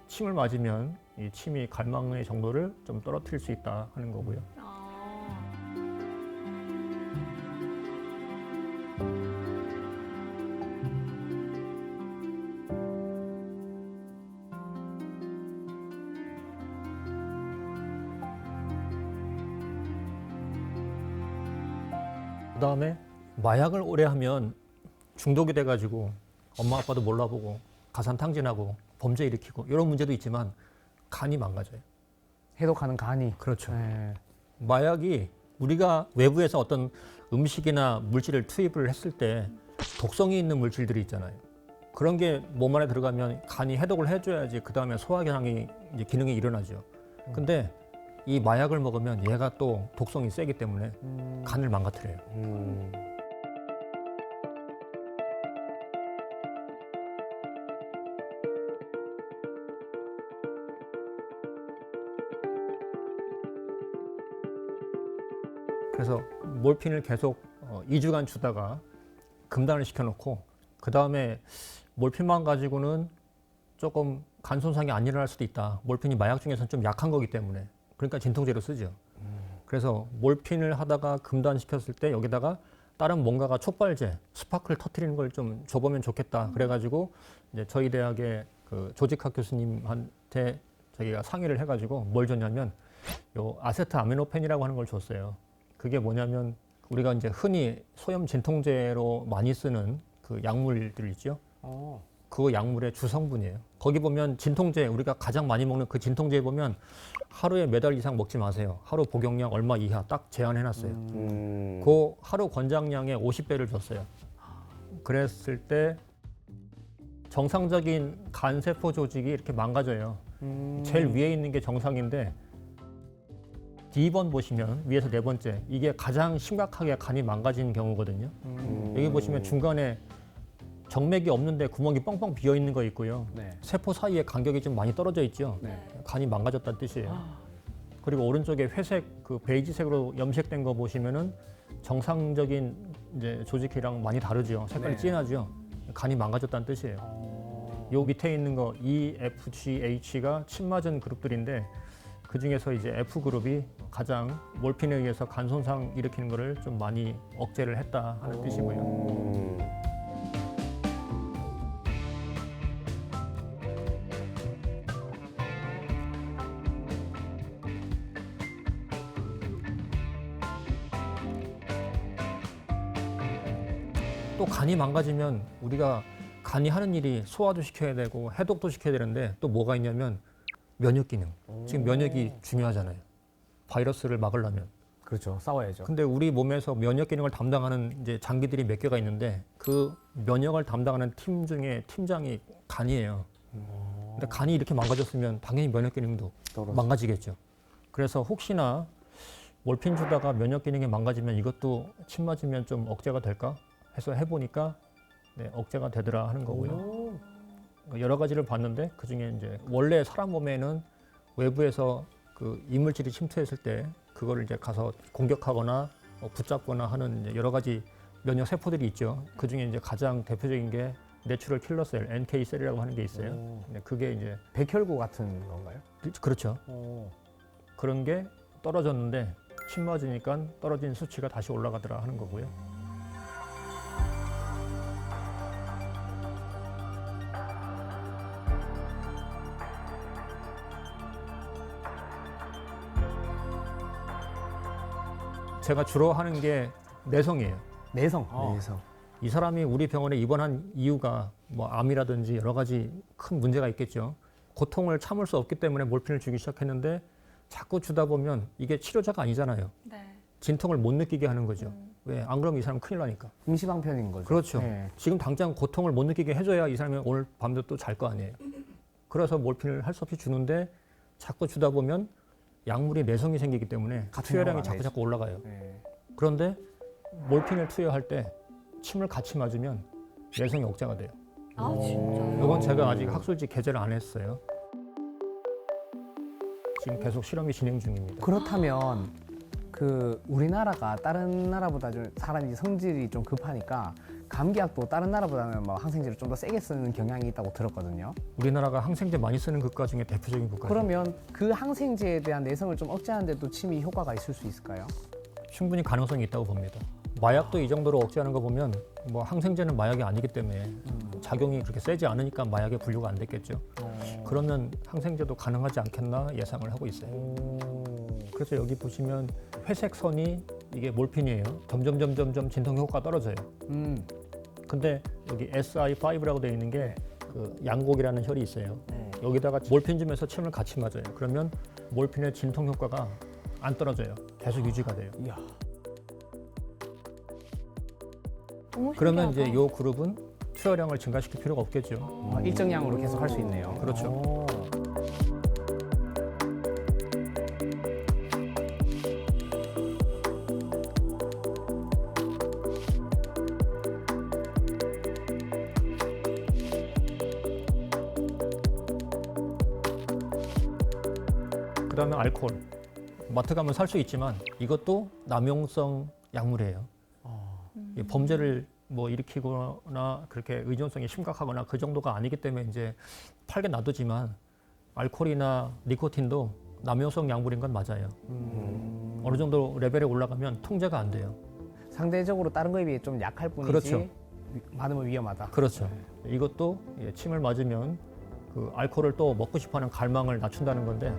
S4: 침을 맞으면 이 침이 갈망의 정도를 좀 떨어뜨릴 수 있다 하는 거고요.
S1: 아.
S4: 그다음에 마약을 오래 하면 중독이 돼가지고 엄마 아빠도 몰라보고 가산탕진하고 범죄 일으키고 이런 문제도 있지만 간이 망가져요.
S3: 해독하는 간이.
S4: 그렇죠.
S3: 네.
S4: 마약이 우리가 외부에서 어떤 음식이나 물질을 투입을 했을 때 독성이 있는 물질들이 있잖아요. 그런 게 몸 안에 들어가면 간이 해독을 해줘야지 그 다음에 소화기능이 이제 기능이 일어나죠. 근데 이 마약을 먹으면 얘가 또 독성이 세기 때문에 간을 망가뜨려요. 그래서 몰핀을 계속 2주간 주다가 금단을 시켜놓고 그 다음에 몰핀만 가지고는 조금 간 손상이 안 일어날 수도 있다. 몰핀이 마약 중에서는 좀 약한 거기 때문에 그러니까 진통제로 쓰죠. 그래서 몰핀을 하다가 금단시켰을 때 여기다가 다른 뭔가가 촉발제, 스파크를 터트리는 걸 좀 줘보면 좋겠다. 그래가지고 이제 저희 대학의 그 조직학 교수님한테 저희가 상의를 해가지고 뭘 줬냐면 요 아세트아미노펜이라고 하는 걸 줬어요. 그게 뭐냐면 우리가 이제 흔히 소염 진통제로 많이 쓰는 그 약물들 있죠. 그 약물의 주성분이에요. 거기 보면 진통제 우리가 가장 많이 먹는 그 진통제에 보면 하루에 몇 알 이상 먹지 마세요. 하루 복용량 얼마 이하 딱 제한해놨어요. 그 하루 권장량의 50배를 줬어요. 그랬을 때 정상적인 간세포 조직이 이렇게 망가져요. 제일 위에 있는 게 정상인데 D번 보시면 위에서 네 번째 이게 가장 심각하게 간이 망가진 경우거든요. 여기 보시면 중간에 정맥이 없는데 구멍이 뻥뻥 비어 있는 거 있고요.
S3: 네.
S4: 세포 사이에 간격이 좀 많이 떨어져 있죠.
S3: 네.
S4: 간이 망가졌다는 뜻이에요. 그리고 오른쪽에 회색 그 베이지색으로 염색된 거 보시면은 정상적인 이제 조직이랑 많이 다르죠. 색깔이
S3: 네.
S4: 진하죠. 간이 망가졌다는 뜻이에요. 요 밑에 있는 거 E, F, G, H가 침 맞은 그룹들인데 그 중에서 이제 F 그룹이 가장 몰핀에 의해서 간 손상 일으키는 거를 좀 많이 억제를 했다 하는 뜻이고요. 또 간이 망가지면 우리가 간이 하는 일이 소화도 시켜야 되고 해독도 시켜야 되는데 또 뭐가 있냐면 면역 기능. 지금 면역이 중요하잖아요. 바이러스를 막으려면.
S3: 그렇죠. 싸워야죠.
S4: 근데 우리 몸에서 면역 기능을 담당하는 이제 장기들이 몇 개가 있는데 그 면역을 담당하는 팀 중에 팀장이 간이에요. 근데 간이 이렇게 망가졌으면 당연히 면역 기능도 망가지겠죠. 그래서 혹시나 몰핀 주다가 면역 기능이 망가지면 이것도 침 맞으면 좀 억제가 될까 해서 해보니까 네, 억제가 되더라 하는 거고요. 여러 가지를 봤는데 그 중에 이제 원래 사람 몸에는 외부에서 그 이물질이 침투했을 때 그거를 이제 가서 공격하거나 붙잡거나 하는 이제 여러 가지 면역 세포들이 있죠. 그 중에 이제 가장 대표적인 게 내추럴 킬러 셀, NK 셀이라고 하는 게 있어요. 네, 그게 이제
S3: 백혈구 같은 건가요?
S4: 그렇죠. 그런 게 떨어졌는데 침 맞으니까 떨어진 수치가 다시 올라가더라 하는 거고요. 제가 주로 하는 게 내성이에요.
S3: 내성.
S2: 내성.
S4: 이 사람이 우리 병원에 입원한 이유가 뭐 암이라든지 여러 가지 큰 문제가 있겠죠. 고통을 참을 수 없기 때문에 몰핀을 주기 시작했는데 자꾸 주다 보면 이게 치료자가 아니잖아요.
S1: 네.
S4: 진통을 못 느끼게 하는 거죠. 왜? 안 그러면 이 사람 큰일 나니까.
S3: 임시방편인 거죠.
S4: 그렇죠.
S3: 네.
S4: 지금 당장 고통을 못 느끼게 해줘야 이 사람이 오늘 밤도 또 잘 거 아니에요. 그래서 몰핀을 할 수 없이 주는데 자꾸 주다 보면 약물이 내성이 생기기 때문에
S3: 같은
S4: 투여량이
S3: 영화가
S4: 자꾸 올라가요.
S3: 네.
S4: 그런데 몰핀을 투여할 때 침을 같이 맞으면 내성이 억제가 돼요.
S1: 아, 진짜요?
S4: 이건 제가 아직 학술지 게재를 안 했어요. 지금 계속 실험이 진행 중입니다.
S3: 그렇다면 그 우리나라가 다른 나라보다 좀 사람이 성질이 좀 급하니까 감기약도 다른 나라보다는 뭐 항생제를 좀 더 세게 쓰는 경향이 있다고 들었거든요.
S4: 우리나라가 항생제 많이 쓰는 국가 중에 대표적인 국가죠.
S3: 그러면 그 항생제에 대한 내성을 좀 억제하는 데도 침이 효과가 있을 수 있을까요?
S4: 충분히 가능성이 있다고 봅니다. 마약도 이 정도로 억제하는 거 보면 뭐 항생제는 마약이 아니기 때문에 작용이 그렇게 세지 않으니까 마약에 분류가 안 됐겠죠. 그러면 항생제도 가능하지 않겠나 예상을 하고 있어요. 그래서 여기 보시면 회색 선이 이게 몰핀이에요. 점점 진통 효과가 떨어져요. 근데 여기 SI5라고 되어 있는 게 그 양곡이라는 혈이 있어요. 여기다가 몰핀 주면서 침을 같이 맞아요. 그러면 몰핀의 진통 효과가 안 떨어져요. 계속 유지가 돼요.
S3: 이야.
S1: 너무
S4: 그러면
S1: 신기하다.
S4: 이제 이 그룹은 투여량을 증가시킬 필요가 없겠죠.
S3: 일정량으로 계속 할 수 있네요.
S4: 그렇죠.
S3: 오.
S4: 그다음에 알코올. 마트 가면 살 수 있지만 이것도 남용성 약물이에요. 이 범죄를 뭐 일으키거나 그렇게 의존성이 심각하거나 그 정도가 아니기 때문에 이제 팔게 놔두지만 알코올이나 니코틴도 남용성 약물인 건 맞아요. 어느 정도 레벨에 올라가면 통제가 안 돼요.
S3: 상대적으로 다른 거에 비해 좀 약할 뿐이지
S4: 그렇죠.
S3: 많으면 위험하다.
S4: 그렇죠. 이것도 침을 맞으면 그 알코올을 또 먹고 싶어하는 갈망을 낮춘다는 건데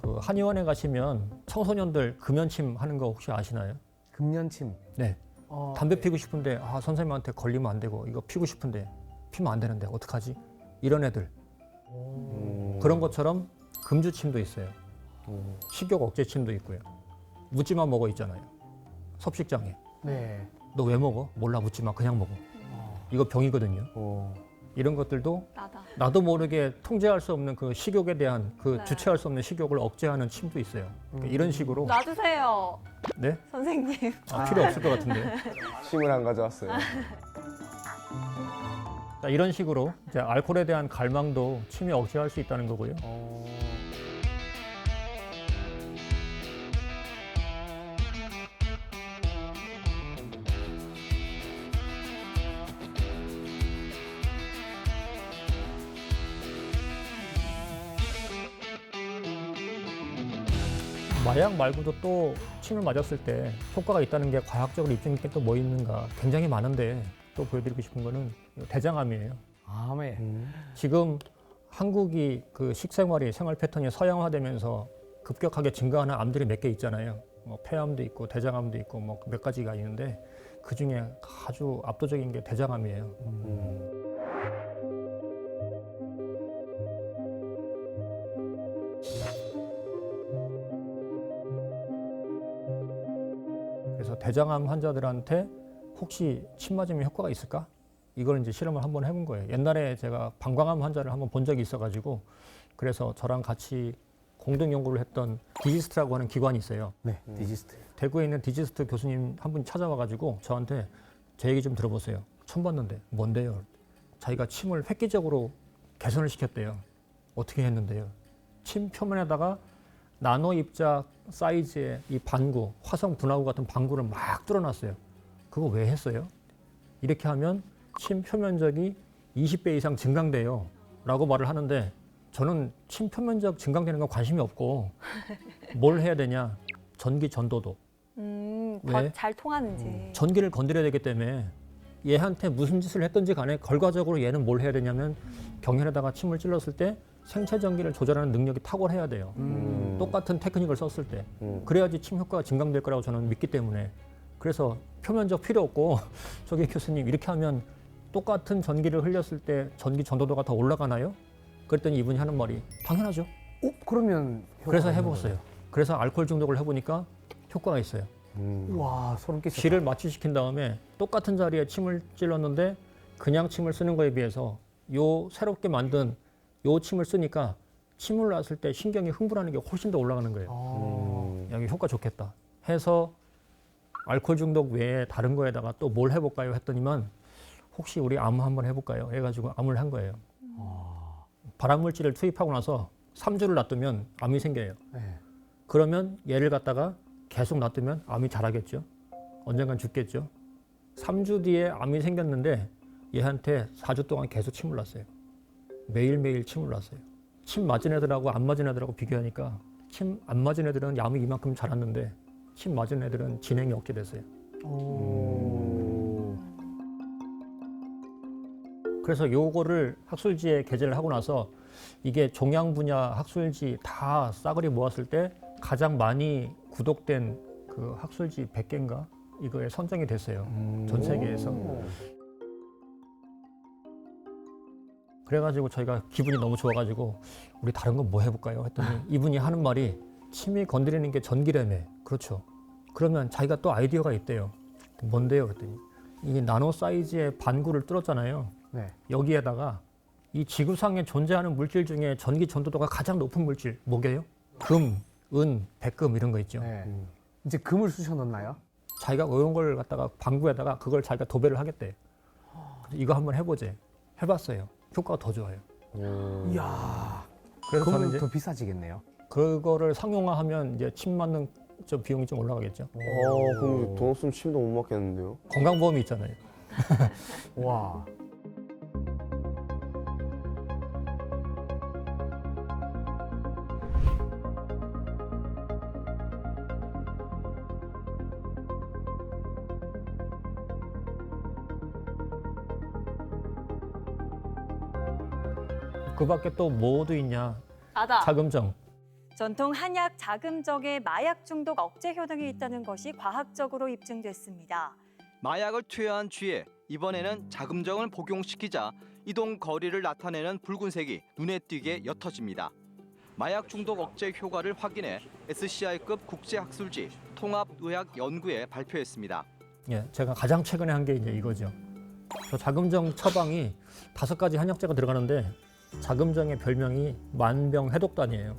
S4: 그 한의원에 가시면 청소년들 금연침 하는 거 혹시 아시나요?
S3: 금연침.
S4: 네.
S3: 어,
S4: 담배 피고 싶은데 아 선생님한테 걸리면 안 되고 이거 피고 싶은데 피면 안 되는데 어떡하지? 이런 애들 그런 것처럼 금주침도 있어요. 식욕 억제침도 있고요. 묻지마 먹어 있잖아요. 섭식장애.
S3: 네.
S4: 너 왜 먹어? 몰라 묻지마 그냥 먹어. 이거 병이거든요.
S2: 어.
S4: 이런 것들도
S1: 나다.
S4: 나도 모르게 통제할 수 없는 그 식욕에 대한 그
S1: 네.
S4: 주체할 수 없는 식욕을 억제하는 침도 있어요. 그러니까 이런 식으로
S1: 놔주세요,
S4: 네?
S1: 선생님.
S4: 필요 없을 것 같은데.
S2: 침을 안 가져왔어요.
S4: 자, 이런 식으로 이제 알코올에 대한 갈망도 침이 억제할 수 있다는 거고요. 마약 말고도 또 침을 맞았을 때 효과가 있다는 게 과학적으로 입증된 게 또 뭐 있는가 굉장히 많은데 또 보여드리고 싶은 거는 대장암이에요.
S3: 암에.
S4: 지금 한국이 그 식생활이 생활 패턴이 서양화되면서 급격하게 증가하는 암들이 몇 개 있잖아요. 뭐 폐암도 있고 대장암도 있고 뭐 몇 가지가 있는데 그 중에 아주 압도적인 게 대장암이에요. 그래서 대장암 환자들한테 혹시 침 맞으면 효과가 있을까? 이걸 이제 실험을 한번 해본 거예요. 옛날에 제가 방광암 환자를 한번 본 적이 있어가지고 그래서 저랑 같이 공동 연구를 했던 디지스트라고 하는 기관이 있어요.
S3: 네, 디지스트.
S4: 대구에 있는 디지스트 교수님 한 분이 찾아와가지고 저한테 제 얘기 좀 들어보세요. 처음 봤는데 뭔데요? 자기가 침을 획기적으로 개선을 시켰대요. 어떻게 했는데요? 침 표면에다가 나노 입자 사이즈의 이 반구, 화성 분화구 같은 반구를 막 뚫어놨어요. 그거 왜 했어요? 이렇게 하면 침 표면적이 20배 이상 증강돼요. 라고 말을 하는데 저는 침 표면적 증강되는 건 관심이 없고 뭘 해야 되냐? 전기 전도도. 왜?
S1: 더 잘 통하는지.
S4: 전기를 건드려야 되기 때문에 얘한테 무슨 짓을 했든지 간에 결과적으로 얘는 뭘 해야 되냐면 경혈에다가 침을 찔렀을 때 생체 전기를 조절하는 능력이 탁월해야 돼요. 똑같은 테크닉을 썼을 때. 그래야지 침 효과가 증강될 거라고 저는 믿기 때문에. 그래서 표면적 필요 없고 저기 교수님 이렇게 하면 똑같은 전기를 흘렸을 때 전기 전도도가 더 올라가나요? 그랬더니 이분이 하는 말이 당연하죠.
S3: 그러면
S4: 그래서
S3: 효과가
S4: 해봤어요. 그래서 알코올 중독을 해보니까 효과가 있어요.
S3: 있는 거예요. 와, 소름 끼쳤다.
S4: 질을 마취시킨 다음에 똑같은 자리에 침을 찔렀는데 그냥 침을 쓰는 거에 비해서 요 새롭게 만든 요 침을 쓰니까 침을 놨을 때 신경이 흥분하는 게 훨씬 더 올라가는 거예요. 여기 효과 좋겠다 해서 알코올 중독 외에 다른 거에다가 또 뭘 해볼까요 했더니만 혹시 우리 암 한번 해볼까요 해가지고 암을 한 거예요. 발암물질을 투입하고 나서 3주를 놔두면 암이 생겨요.
S3: 네.
S4: 그러면 얘를 갖다가 계속 놔두면 암이 자라겠죠. 언젠간 죽겠죠. 3주 뒤에 암이 생겼는데 얘한테 4주 동안 계속 침을 놨어요. 매일매일 침을 놨어요. 침 맞은 애들하고 안 맞은 애들하고 비교하니까 침 안 맞은 애들은 암이 이만큼 자랐는데 침 맞은 애들은 진행이 없게 됐어요. 그래서 요거를 학술지에 게재를 하고 나서 이게 종양 분야 학술지 다 싸그리 모았을 때 가장 많이 구독된 그 학술지 100개인가 이거에 선정이 됐어요. 전 세계에서. 그래가지고 저희가 기분이 너무 좋아가지고 우리 다른 건 뭐 해볼까요? 했더니 이분이 하는 말이 침이 건드리는 게 전기라며. 그렇죠. 그러면 자기가 또 아이디어가 있대요. 뭔데요? 그랬더니 이 나노 사이즈의 반구를 뚫었잖아요.
S3: 네.
S4: 여기에다가 이 지구상에 존재하는 물질 중에 전기 전도도가 가장 높은 물질 뭐게요? 금, 은, 백금 이런 거 있죠.
S3: 네. 이제 금을 쑤셔 넣나요?
S4: 자기가 이런 걸 갖다가 방구에다가 그걸 자기가 도배를 하겠대. 그래서 이거 한번 해보재. 해봤어요. 효과가 더 좋아요.
S3: 이야.
S4: 그래서 저는
S3: 그러면
S4: 이제
S3: 더 비싸지겠네요.
S4: 그거를 상용화하면 이제 침 맞는 저 비용이 좀 올라가겠죠.
S2: 그럼 돈 없으면 침도 못 맞겠는데요?
S4: 건강보험이 있잖아요.
S3: 와.
S4: 그 밖에 또 뭐도 있냐.
S1: 아다.
S4: 자금정.
S1: 전통 한약 자금적에 마약 중독 억제 효능이 있다는 것이 과학적으로 입증됐습니다.
S5: 마약을 투여한 뒤에 이번에는 자금정을 복용시키자 이동 거리를 나타내는 붉은색이 눈에 띄게 옅어집니다. 마약 중독 억제 효과를 확인해 SCI급 국제학술지 통합의학연구에 발표했습니다.
S4: 예, 제가 가장 최근에 한 게 이제 이거죠. 저 자금정 처방이 5가지 한약재가 들어가는데 자금정의 별명이 만병해독단이에요.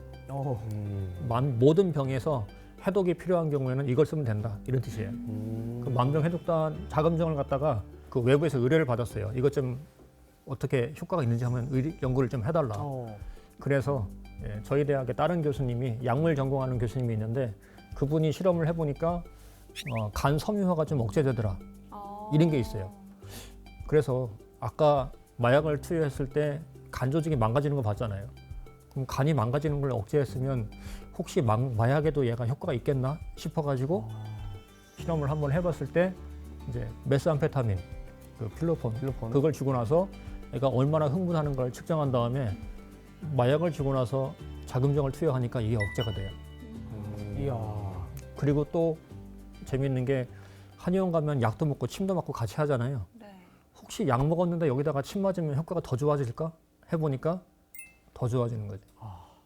S4: 모든 병에서 해독이 필요한 경우에는 이걸 쓰면 된다 이런 뜻이에요. 그 만병해독단 자금정을 갖다가 그 외부에서 의뢰를 받았어요. 이것 좀 어떻게 효과가 있는지 한번 연구를 좀 해달라. 그래서 저희 대학의 다른 교수님이 약물 전공하는 교수님이 있는데 그분이 실험을 해보니까 간 섬유화가 좀 억제되더라. 이런 게 있어요. 그래서 아까 마약을 투여했을 때 간 조직이 망가지는 거 봤잖아요. 그럼 간이 망가지는 걸 억제했으면 혹시 마약에도 얘가 효과가 있겠나 싶어가지고 실험을 한번 해봤을 때 이제 메스암페타민, 그 필로폰 그걸 주고 나서 얘가 얼마나 흥분하는 걸 측정한 다음에 마약을 주고 나서 자금정을 투여하니까 이게 억제가 돼요.
S3: 이야.
S4: 그리고 또 재밌는 게 한의원 가면 약도 먹고 침도 맞고 같이 하잖아요.
S1: 네.
S4: 혹시 약 먹었는데 여기다가 침 맞으면 효과가 더 좋아질까? 해보니까 더 좋아지는 거죠.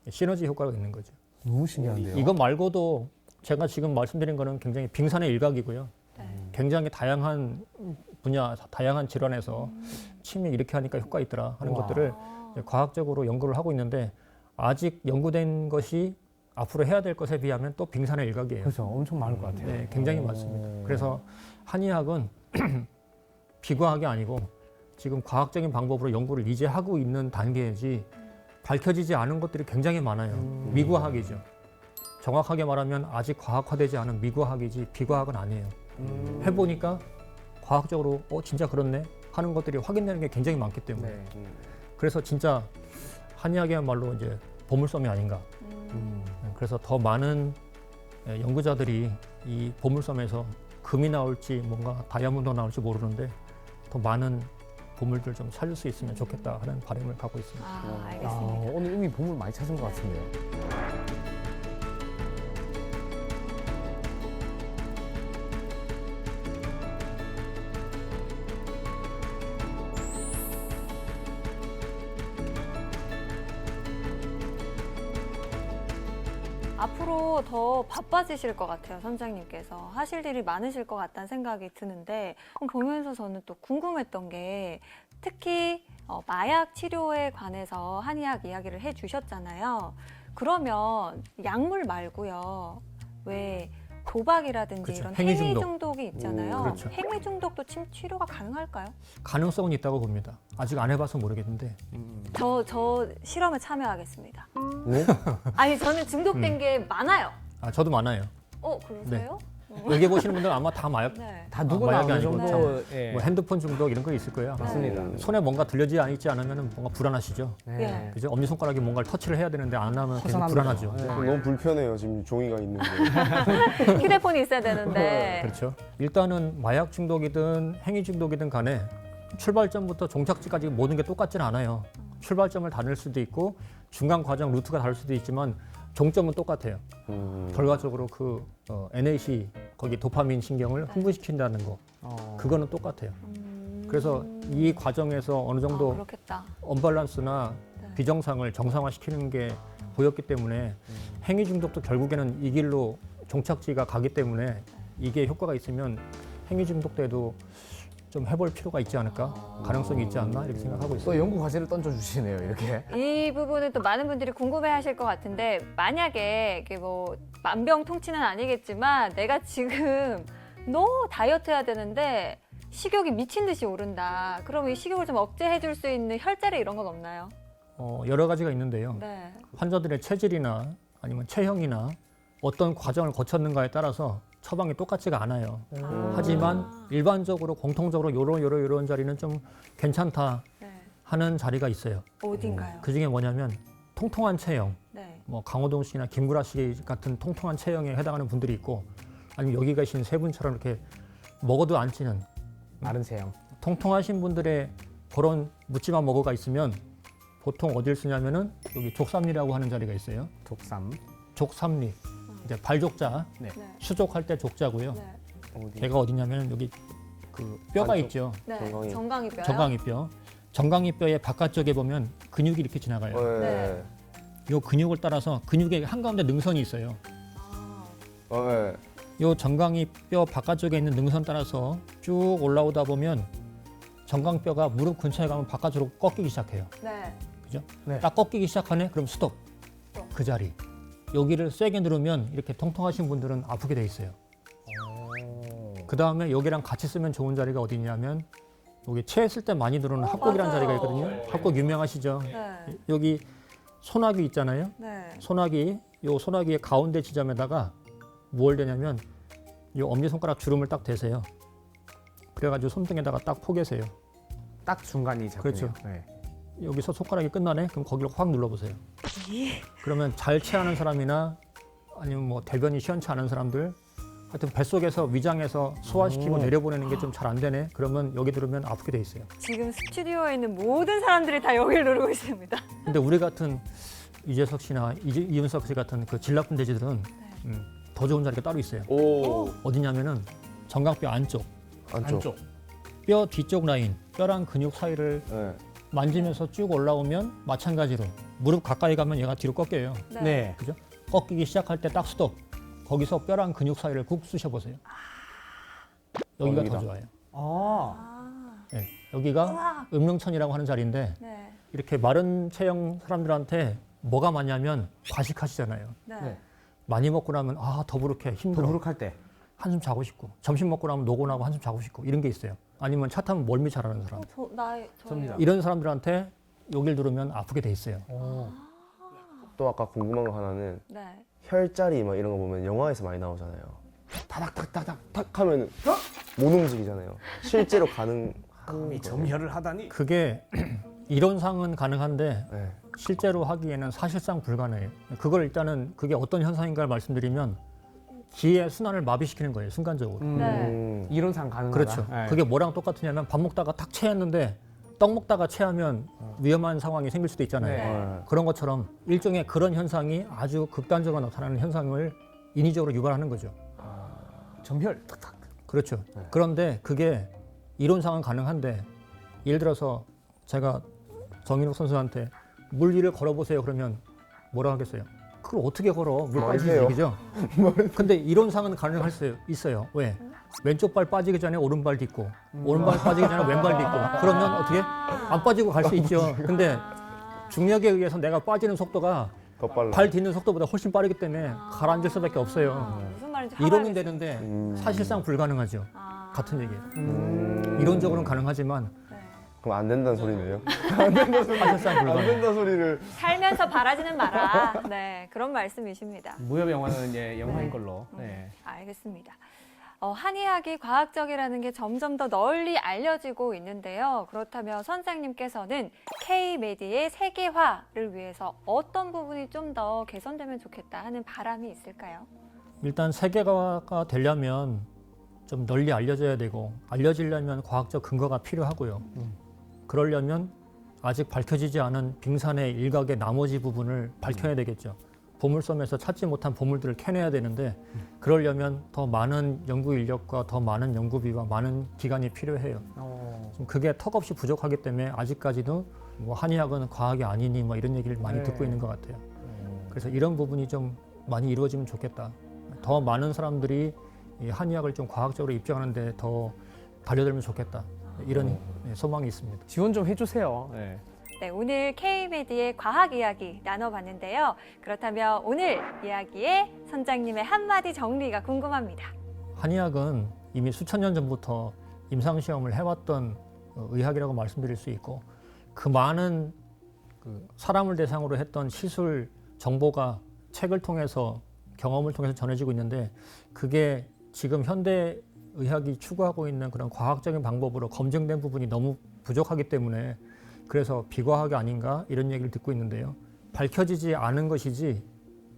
S4: 시너지 효과가 있는 거죠.
S3: 너무 신기한데요.
S4: 이거 말고도 제가 지금 말씀드린 거는 굉장히 빙산의 일각이고요.
S1: 네.
S4: 굉장히 다양한 분야, 다양한 질환에서 침이 이렇게 하니까 효과 있더라 하는
S3: 와.
S4: 것들을 이제 과학적으로 연구를 하고 있는데 아직 연구된 것이 앞으로 해야 될 것에 비하면 또 빙산의 일각이에요.
S3: 그렇죠. 엄청 많을 것 같아요.
S4: 네, 굉장히 많습니다. 그래서 한의학은 비과학이 아니고 지금 과학적인 방법으로 연구를 이제 하고 있는 단계이지 밝혀지지 않은 것들이 굉장히 많아요. 미과학이죠. 정확하게 말하면 아직 과학화되지 않은 미과학이지 비과학은 아니에요. 해보니까 과학적으로 진짜 그렇네 하는 것들이 확인되는 게 굉장히 많기 때문에
S3: 네.
S4: 그래서 진짜 한의학이야말로 이제 보물섬이 아닌가. 그래서 더 많은 연구자들이 이 보물섬에서 금이 나올지 뭔가 다이아몬드가 나올지 모르는데 더 많은 보물들 좀 찾을 수 있으면 좋겠다 하는 바람을 갖고 있습니다.
S1: 알겠습니다.
S3: 오늘 이미 보물 많이 찾은 것 같은데요.
S1: 앞으로 더 바빠지실 것 같아요, 선장님께서. 하실 일이 많으실 것 같다는 생각이 드는데 보면서 저는 또 궁금했던 게 특히 마약 치료에 관해서 한의학 이야기를 해주셨잖아요. 그러면 약물 말고요. 왜 도박이라든지
S4: 그렇죠.
S1: 이런
S4: 행위
S1: 행위
S4: 중독.
S1: 중독이 있잖아요.
S4: 그렇죠.
S1: 행위 중독도 침 치료가 가능할까요?
S4: 가능성은 있다고 봅니다. 아직 안 해봐서 모르겠는데
S1: 저 실험에 참여하겠습니다.
S2: 네?
S1: 아니 저는 중독된 게 많아요.
S4: 저도 많아요.
S1: 그러세요?
S4: 여기 보시는 분들 아마 다 마약,
S1: 네.
S3: 다 누구나
S4: 마약이
S3: 어느
S4: 아니고
S3: 정도 예.
S4: 뭐 핸드폰 중독 이런 거 있을 거예요.
S3: 맞습니다.
S4: 손에 뭔가 들려지지 있지 않으면 뭔가 불안하시죠.
S3: 네.
S4: 그죠? 엄지 손가락에 뭔가를 터치를 해야 되는데 안 하면 계속
S3: 허전합니다.
S4: 불안하죠.
S3: 네.
S2: 너무 불편해요. 지금 종이가 있는데.
S1: 휴대폰이 있어야 되는데.
S4: 그렇죠. 일단은 마약 중독이든 행위 중독이든 간에 출발점부터 종착지까지 모든 게 똑같지는 않아요. 출발점을 다를 수도 있고 중간 과정 루트가 다를 수도 있지만 종점은 똑같아요. 결과적으로 그 NAC 거기 도파민 신경을 흥분시킨다는 거 그거는 똑같아요. 그래서 이 과정에서 어느 정도
S1: 그렇겠다.
S4: 언밸런스나
S1: 네.
S4: 비정상을 정상화시키는 게 보였기 때문에 행위 중독도 결국에는 이 길로 종착지가 가기 때문에 이게 효과가 있으면 행위 중독 때도 좀 해볼 필요가 있지 않을까? 가능성이 있지 않나? 이렇게 생각하고 있어요.
S3: 또 연구 과제를 던져주시네요, 이렇게.
S1: 이 부분은 또 많은 분들이 궁금해하실 것 같은데 만약에 이게 뭐 만병통치는 아니겠지만 내가 지금 너무 다이어트 해야 되는데 식욕이 미친 듯이 오른다. 그러면 이 식욕을 좀 억제해줄 수 있는 혈제례 이런 건 없나요?
S4: 여러 가지가 있는데요.
S1: 네.
S4: 환자들의 체질이나 아니면 체형이나 어떤 과정을 거쳤는가에 따라서 처방이 똑같지가 않아요. 하지만 일반적으로 공통적으로 요런 자리는 좀 괜찮다
S1: 네.
S4: 하는 자리가 있어요.
S1: 어딘가요?
S4: 그 중에 뭐냐면 통통한 체형,
S1: 네.
S4: 뭐 강호동 씨나 김구라 씨 같은 통통한 체형에 해당하는 분들이 있고 아니면 여기 계신 세 분처럼 이렇게 먹어도 안 찌는
S3: 마른 체형.
S4: 통통하신 분들의 그런 묻지마 먹어가 있으면 보통 어딜 쓰냐면은 여기 족삼리라고 하는 자리가 있어요.
S3: 독삼.
S4: 족삼리. 이제 발족자,
S1: 네.
S4: 수족할 때 족자고요.
S1: 네.
S2: 어디?
S4: 걔가 어디냐면 여기 그 뼈가
S2: 반쪽.
S4: 있죠.
S1: 네.
S2: 정강이.
S1: 정강이 뼈요?
S4: 정강이뼈. 정강이뼈의 바깥쪽에 보면 근육이 이렇게 지나가요.
S2: 네.
S4: 요 근육을 따라서 근육의 한가운데 능선이 있어요.
S1: 아,
S2: 네.
S4: 요 정강이뼈 바깥쪽에 있는 능선 따라서 쭉 올라오다 보면 정강뼈가 무릎 근처에 가면 바깥으로 꺾이기 시작해요.
S1: 네.
S4: 그죠?
S3: 네.
S4: 딱 꺾이기 시작하네? 그럼 스톱.
S1: 스톱.
S4: 그 자리. 여기를 세게 누르면 이렇게 통통하신 분들은 아프게 돼 있어요. 그 다음에 여기랑 같이 쓰면 좋은 자리가 어디냐면 여기 체했을 때 많이 들어오는 합곡이라는
S1: 맞아요.
S4: 자리가 있거든요. 합곡 유명하시죠?
S1: 네.
S4: 여기 소나귀 있잖아요.
S1: 네.
S4: 소나귀, 요 소나귀의 가운데 지점에다가 뭘 대냐면 요 엄지손가락 주름을 딱 대세요. 그래가지고 손등에다가 딱 포개세요.
S3: 딱 중간이 잡히네요.
S4: 그렇죠.
S3: 네.
S4: 여기서 손가락이 끝나네? 그럼 거기를 확 눌러보세요. 그러면 잘 체하는 사람이나 아니면 뭐 대변이 시원치 않은 사람들 하여튼 뱃속에서 위장에서 소화시키고 내려보내는 게 좀 잘 안 되네? 그러면 여기 들으면 아프게 돼 있어요.
S1: 지금 스튜디오에 있는 모든 사람들이 다 여기를 누르고 있습니다.
S4: 근데 우리 같은 이재석 씨나 이윤석 씨 같은 그 질 나쁜 돼지들은 더 좋은 자리가 따로 있어요.
S2: 오.
S4: 어디냐면은 정강뼈 안쪽,
S2: 안쪽.
S4: 뼈 뒤쪽 라인, 뼈랑 근육 사이를
S2: 네.
S4: 만지면서 쭉 올라오면 마찬가지로 무릎 가까이 가면 얘가 뒤로 꺾여요.
S3: 네.
S4: 그죠? 꺾이기 시작할 때 딱 스톱. 거기서 뼈랑 근육 사이를 꾹 쑤셔 보세요. 여기가
S2: 여기다.
S4: 더 좋아요.
S3: 아,
S1: 아,
S4: 네, 여기가
S1: 우와.
S4: 음릉천이라고 하는 자리인데
S1: 네.
S4: 이렇게 마른 체형 사람들한테 뭐가 많냐면 과식하시잖아요.
S1: 네.
S3: 네.
S4: 많이 먹고 나면 아 더부룩해 힘들어.
S3: 더부룩할 때.
S4: 한숨 자고 싶고 점심 먹고 나면 노곤하고 한숨 자고 싶고 이런 게 있어요. 아니면 차 타면 멀미 잘하는 사람.
S1: 저예요.
S3: 접니다.
S4: 이런 사람들한테 여길 누르면 아프게 돼 있어요.
S2: 또 아까 궁금한 거 하나는
S1: 네.
S2: 혈자리 막 이런 거 보면 영화에서 많이 나오잖아요. 타닥타닥타닥 하면 못 움직이잖아요. 실제로 가능한
S3: 이
S2: 거예요?
S3: 점혈을 하다니.
S4: 그게 이론상은 가능한데
S2: 네.
S4: 실제로 하기에는 사실상 불가능해요. 그걸 일단은 그게 어떤 현상인가를 말씀드리면 기의 순환을 마비시키는 거예요. 순간적으로.
S1: 네.
S3: 이론상 가능하다.
S4: 그렇죠.
S3: 네.
S4: 그게 뭐랑 똑같으냐면 밥 먹다가 탁 체했는데 떡 먹다가 체하면 위험한 상황이 생길 수도 있잖아요.
S3: 네.
S2: 네.
S4: 그런 것처럼 일종의 그런 현상이 아주 극단적으로 나타나는 현상을 인위적으로 유발하는 거죠.
S3: 점혈 탁탁.
S4: 그렇죠. 그런데 그게 이론상은 가능한데 예를 들어서 제가 정인욱 선수한테 물 위를 걸어보세요 그러면 뭐라 하겠어요? 그걸 어떻게 걸어? 물 빠지지
S2: 해요.
S4: 얘기죠. 근데 이론상은 가능할 수 있어요. 왜? 왼쪽 발 빠지기 전에 오른발 딛고 오른발 빠지기 전에 왼발 딛고 그러면 어떻게? 안 빠지고 갈 수 있죠. 근데 중력에 의해서 내가 빠지는 속도가
S2: 더 빨라.
S4: 발 딛는 속도보다 훨씬 빠르기 때문에 가라앉을 수밖에 없어요.
S1: 무슨 말인지
S4: 이론은
S1: 하나를-
S4: 되는데 사실상 불가능하죠.
S1: 아.
S4: 같은 얘기예요. 이론적으로는 가능하지만
S1: 네.
S2: 그럼 안 된다는 소리네요.
S4: 사실상
S2: 안
S4: 불가능.
S2: 된다 소리를.
S1: 살면서 바라지는 마라. 네, 그런 말씀이십니다.
S3: 무협 영화는 예, 영화인 걸로. 네.
S1: 알겠습니다. 한의학이 과학적이라는 게 점점 더 널리 알려지고 있는데요. 그렇다면 선생님께서는 K-메디의 세계화를 위해서 어떤 부분이 좀 더 개선되면 좋겠다 하는 바람이 있을까요?
S4: 일단 세계화가 되려면 좀 널리 알려져야 되고 알려지려면 과학적 근거가 필요하고요. 그러려면 아직 밝혀지지 않은 빙산의 일각의 나머지 부분을 밝혀야 되겠죠. 보물섬에서 찾지 못한 보물들을 캐내야 되는데 그러려면 더 많은 연구 인력과 더 많은 연구비와 많은 기간이 필요해요. 좀 그게 턱없이 부족하기 때문에 아직까지도 뭐 한의학은 과학이 아니니 뭐 이런 얘기를 많이
S3: 네.
S4: 듣고 있는 것 같아요. 그래서 이런 부분이 좀 많이 이루어지면 좋겠다. 더 많은 사람들이 이 한의학을 좀 과학적으로 입증하는데 더 달려들면 좋겠다. 이런 소망이 있습니다.
S3: 지원 좀 해주세요. 네.
S1: 네, 오늘 K-메디의 과학 이야기 나눠봤는데요. 그렇다면 오늘 이야기에 선장님의 한마디 정리가 궁금합니다.
S4: 한의학은 이미 수천 년 전부터 임상시험을 해왔던 의학이라고 말씀드릴 수 있고 그 많은 그 사람을 대상으로 했던 시술 정보가 책을 통해서 경험을 통해서 전해지고 있는데 그게 지금 현대 의학이 추구하고 있는 그런 과학적인 방법으로 검증된 부분이 너무 부족하기 때문에 그래서 비과학이 아닌가 이런 얘기를 듣고 있는데요. 밝혀지지 않은 것이지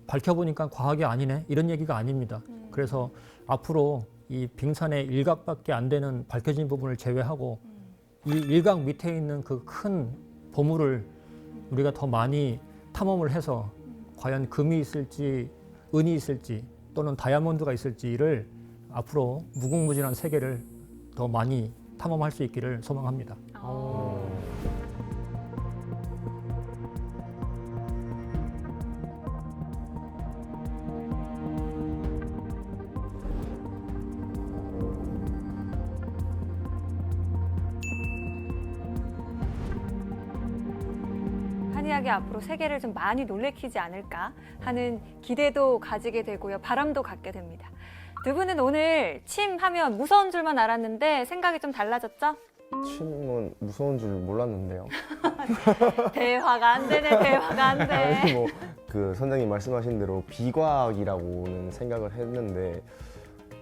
S4: 밝혀보니까 과학이 아니네 이런 얘기가 아닙니다. 그래서 앞으로 이 빙산의 일각밖에 안 되는 밝혀진 부분을 제외하고 이 일각 밑에 있는 그 큰 보물을 우리가 더 많이 탐험을 해서 과연 금이 있을지 은이 있을지 또는 다이아몬드가 있을지를 앞으로 무궁무진한 세계를 더 많이 탐험할 수 있기를 소망합니다.
S1: 한의학이 앞으로 세계를 좀 많이 놀래키지 않을까 하는 기대도 가지게 되고요. 바람도 갖게 됩니다. 두 분은 오늘 침 하면 무서운 줄만 알았는데 생각이 좀 달라졌죠?
S2: 침은 무서운 줄 몰랐는데요.
S1: 대화가 안 되네, 대화가 안 돼.
S2: 아니 뭐그 선생님 말씀하신 대로 비과학이라고는 생각을 했는데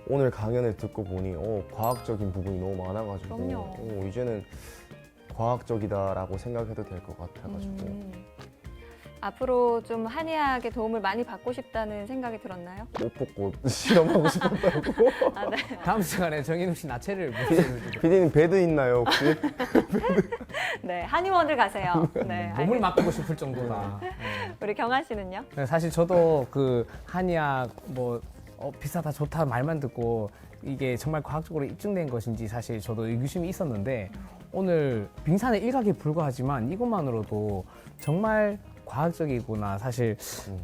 S2: 오늘 강연을 듣고 보니 과학적인 부분이 너무 많아가지고
S1: 그럼요.
S2: 이제는 과학적이다라고 생각해도 될 것 같아가지고
S1: 앞으로 좀 한의학의 도움을 많이 받고 싶다는 생각이 들었나요?
S2: 옷 벗고 실험하고 싶었다고.
S1: 아, 네.
S3: 다음 시간에 정인욱 씨 나체를 보여주고
S2: 피디님 베드 있나요 혹시?
S1: 네, 한의원을 가세요. 네,
S3: 몸을
S1: 알겠습니다.
S3: 맡기고 싶을 정도다.
S1: 우리 경아 씨는요?
S3: 사실 저도 그 한의학 뭐 비싸다 좋다 말만 듣고 이게 정말 과학적으로 입증된 것인지 사실 저도 의구심이 있었는데 오늘 빙산의 일각에 불과하지만 이것만으로도 정말 과학적이구나 사실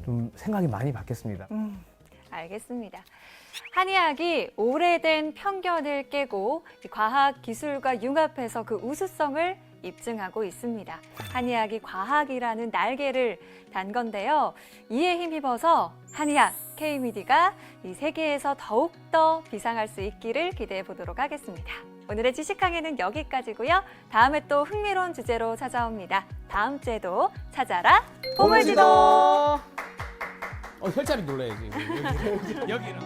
S3: 좀 생각이 많이 바뀌었습니다.
S1: 알겠습니다. 한의학이 오래된 편견을 깨고 과학 기술과 융합해서 그 우수성을 입증하고 있습니다. 한의학이 과학이라는 날개를 단 건데요. 이에 힘입어서 한의학 K-미디가 이 세계에서 더욱더 비상할 수 있기를 기대해 보도록 하겠습니다. 오늘의 지식항해는 여기까지고요. 다음에 또 흥미로운 주제로 찾아옵니다. 다음 주에도 찾아라 보물지도.
S3: 혈자리 놀라야지. 여기는.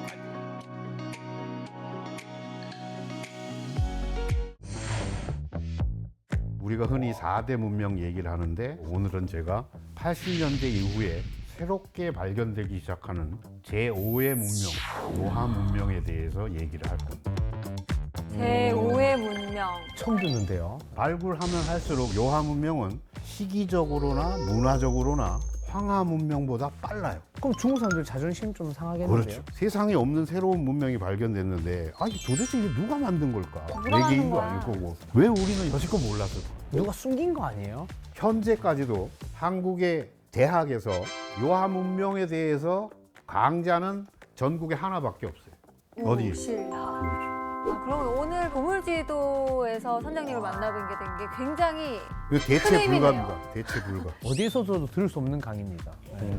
S6: 우리가 흔히 4대 문명 얘기를 하는데 오늘은 제가 80년대 이후에 새롭게 발견되기 시작하는 제5의 문명, 요하 문명에 대해서 얘기를 할 겁니다.
S1: 제5의 문명.
S3: 처음 듣는데요.
S6: 발굴하면 할수록 요하 문명은 시기적으로나 문화적으로나 황하 문명보다 빨라요.
S3: 그럼 중국 사람들 자존심 좀 상하겠는데요?
S6: 그렇죠. 세상에 없는 새로운 문명이 발견됐는데 아니 도대체 이게 누가 만든 걸까?
S1: 누가 만든
S6: 외계인도
S1: 거야?
S6: 아닐 거고 왜 우리는 여지껏 몰랐을까?
S3: 누가 숨긴 거 아니에요?
S6: 현재까지도 한국의 대학에서 요하 문명에 대해서 강좌는 전국에 하나밖에 없어요. 어디?
S1: 신라. 아, 그럼 오늘 보물지도에서 선장님을 만나뵙게 된 게 굉장히
S6: 이거 대체
S1: 큰 의미네요.
S6: 불가입니다. 대체 불가.
S3: 어디에서도 들을 수 없는 강의입니다. 네.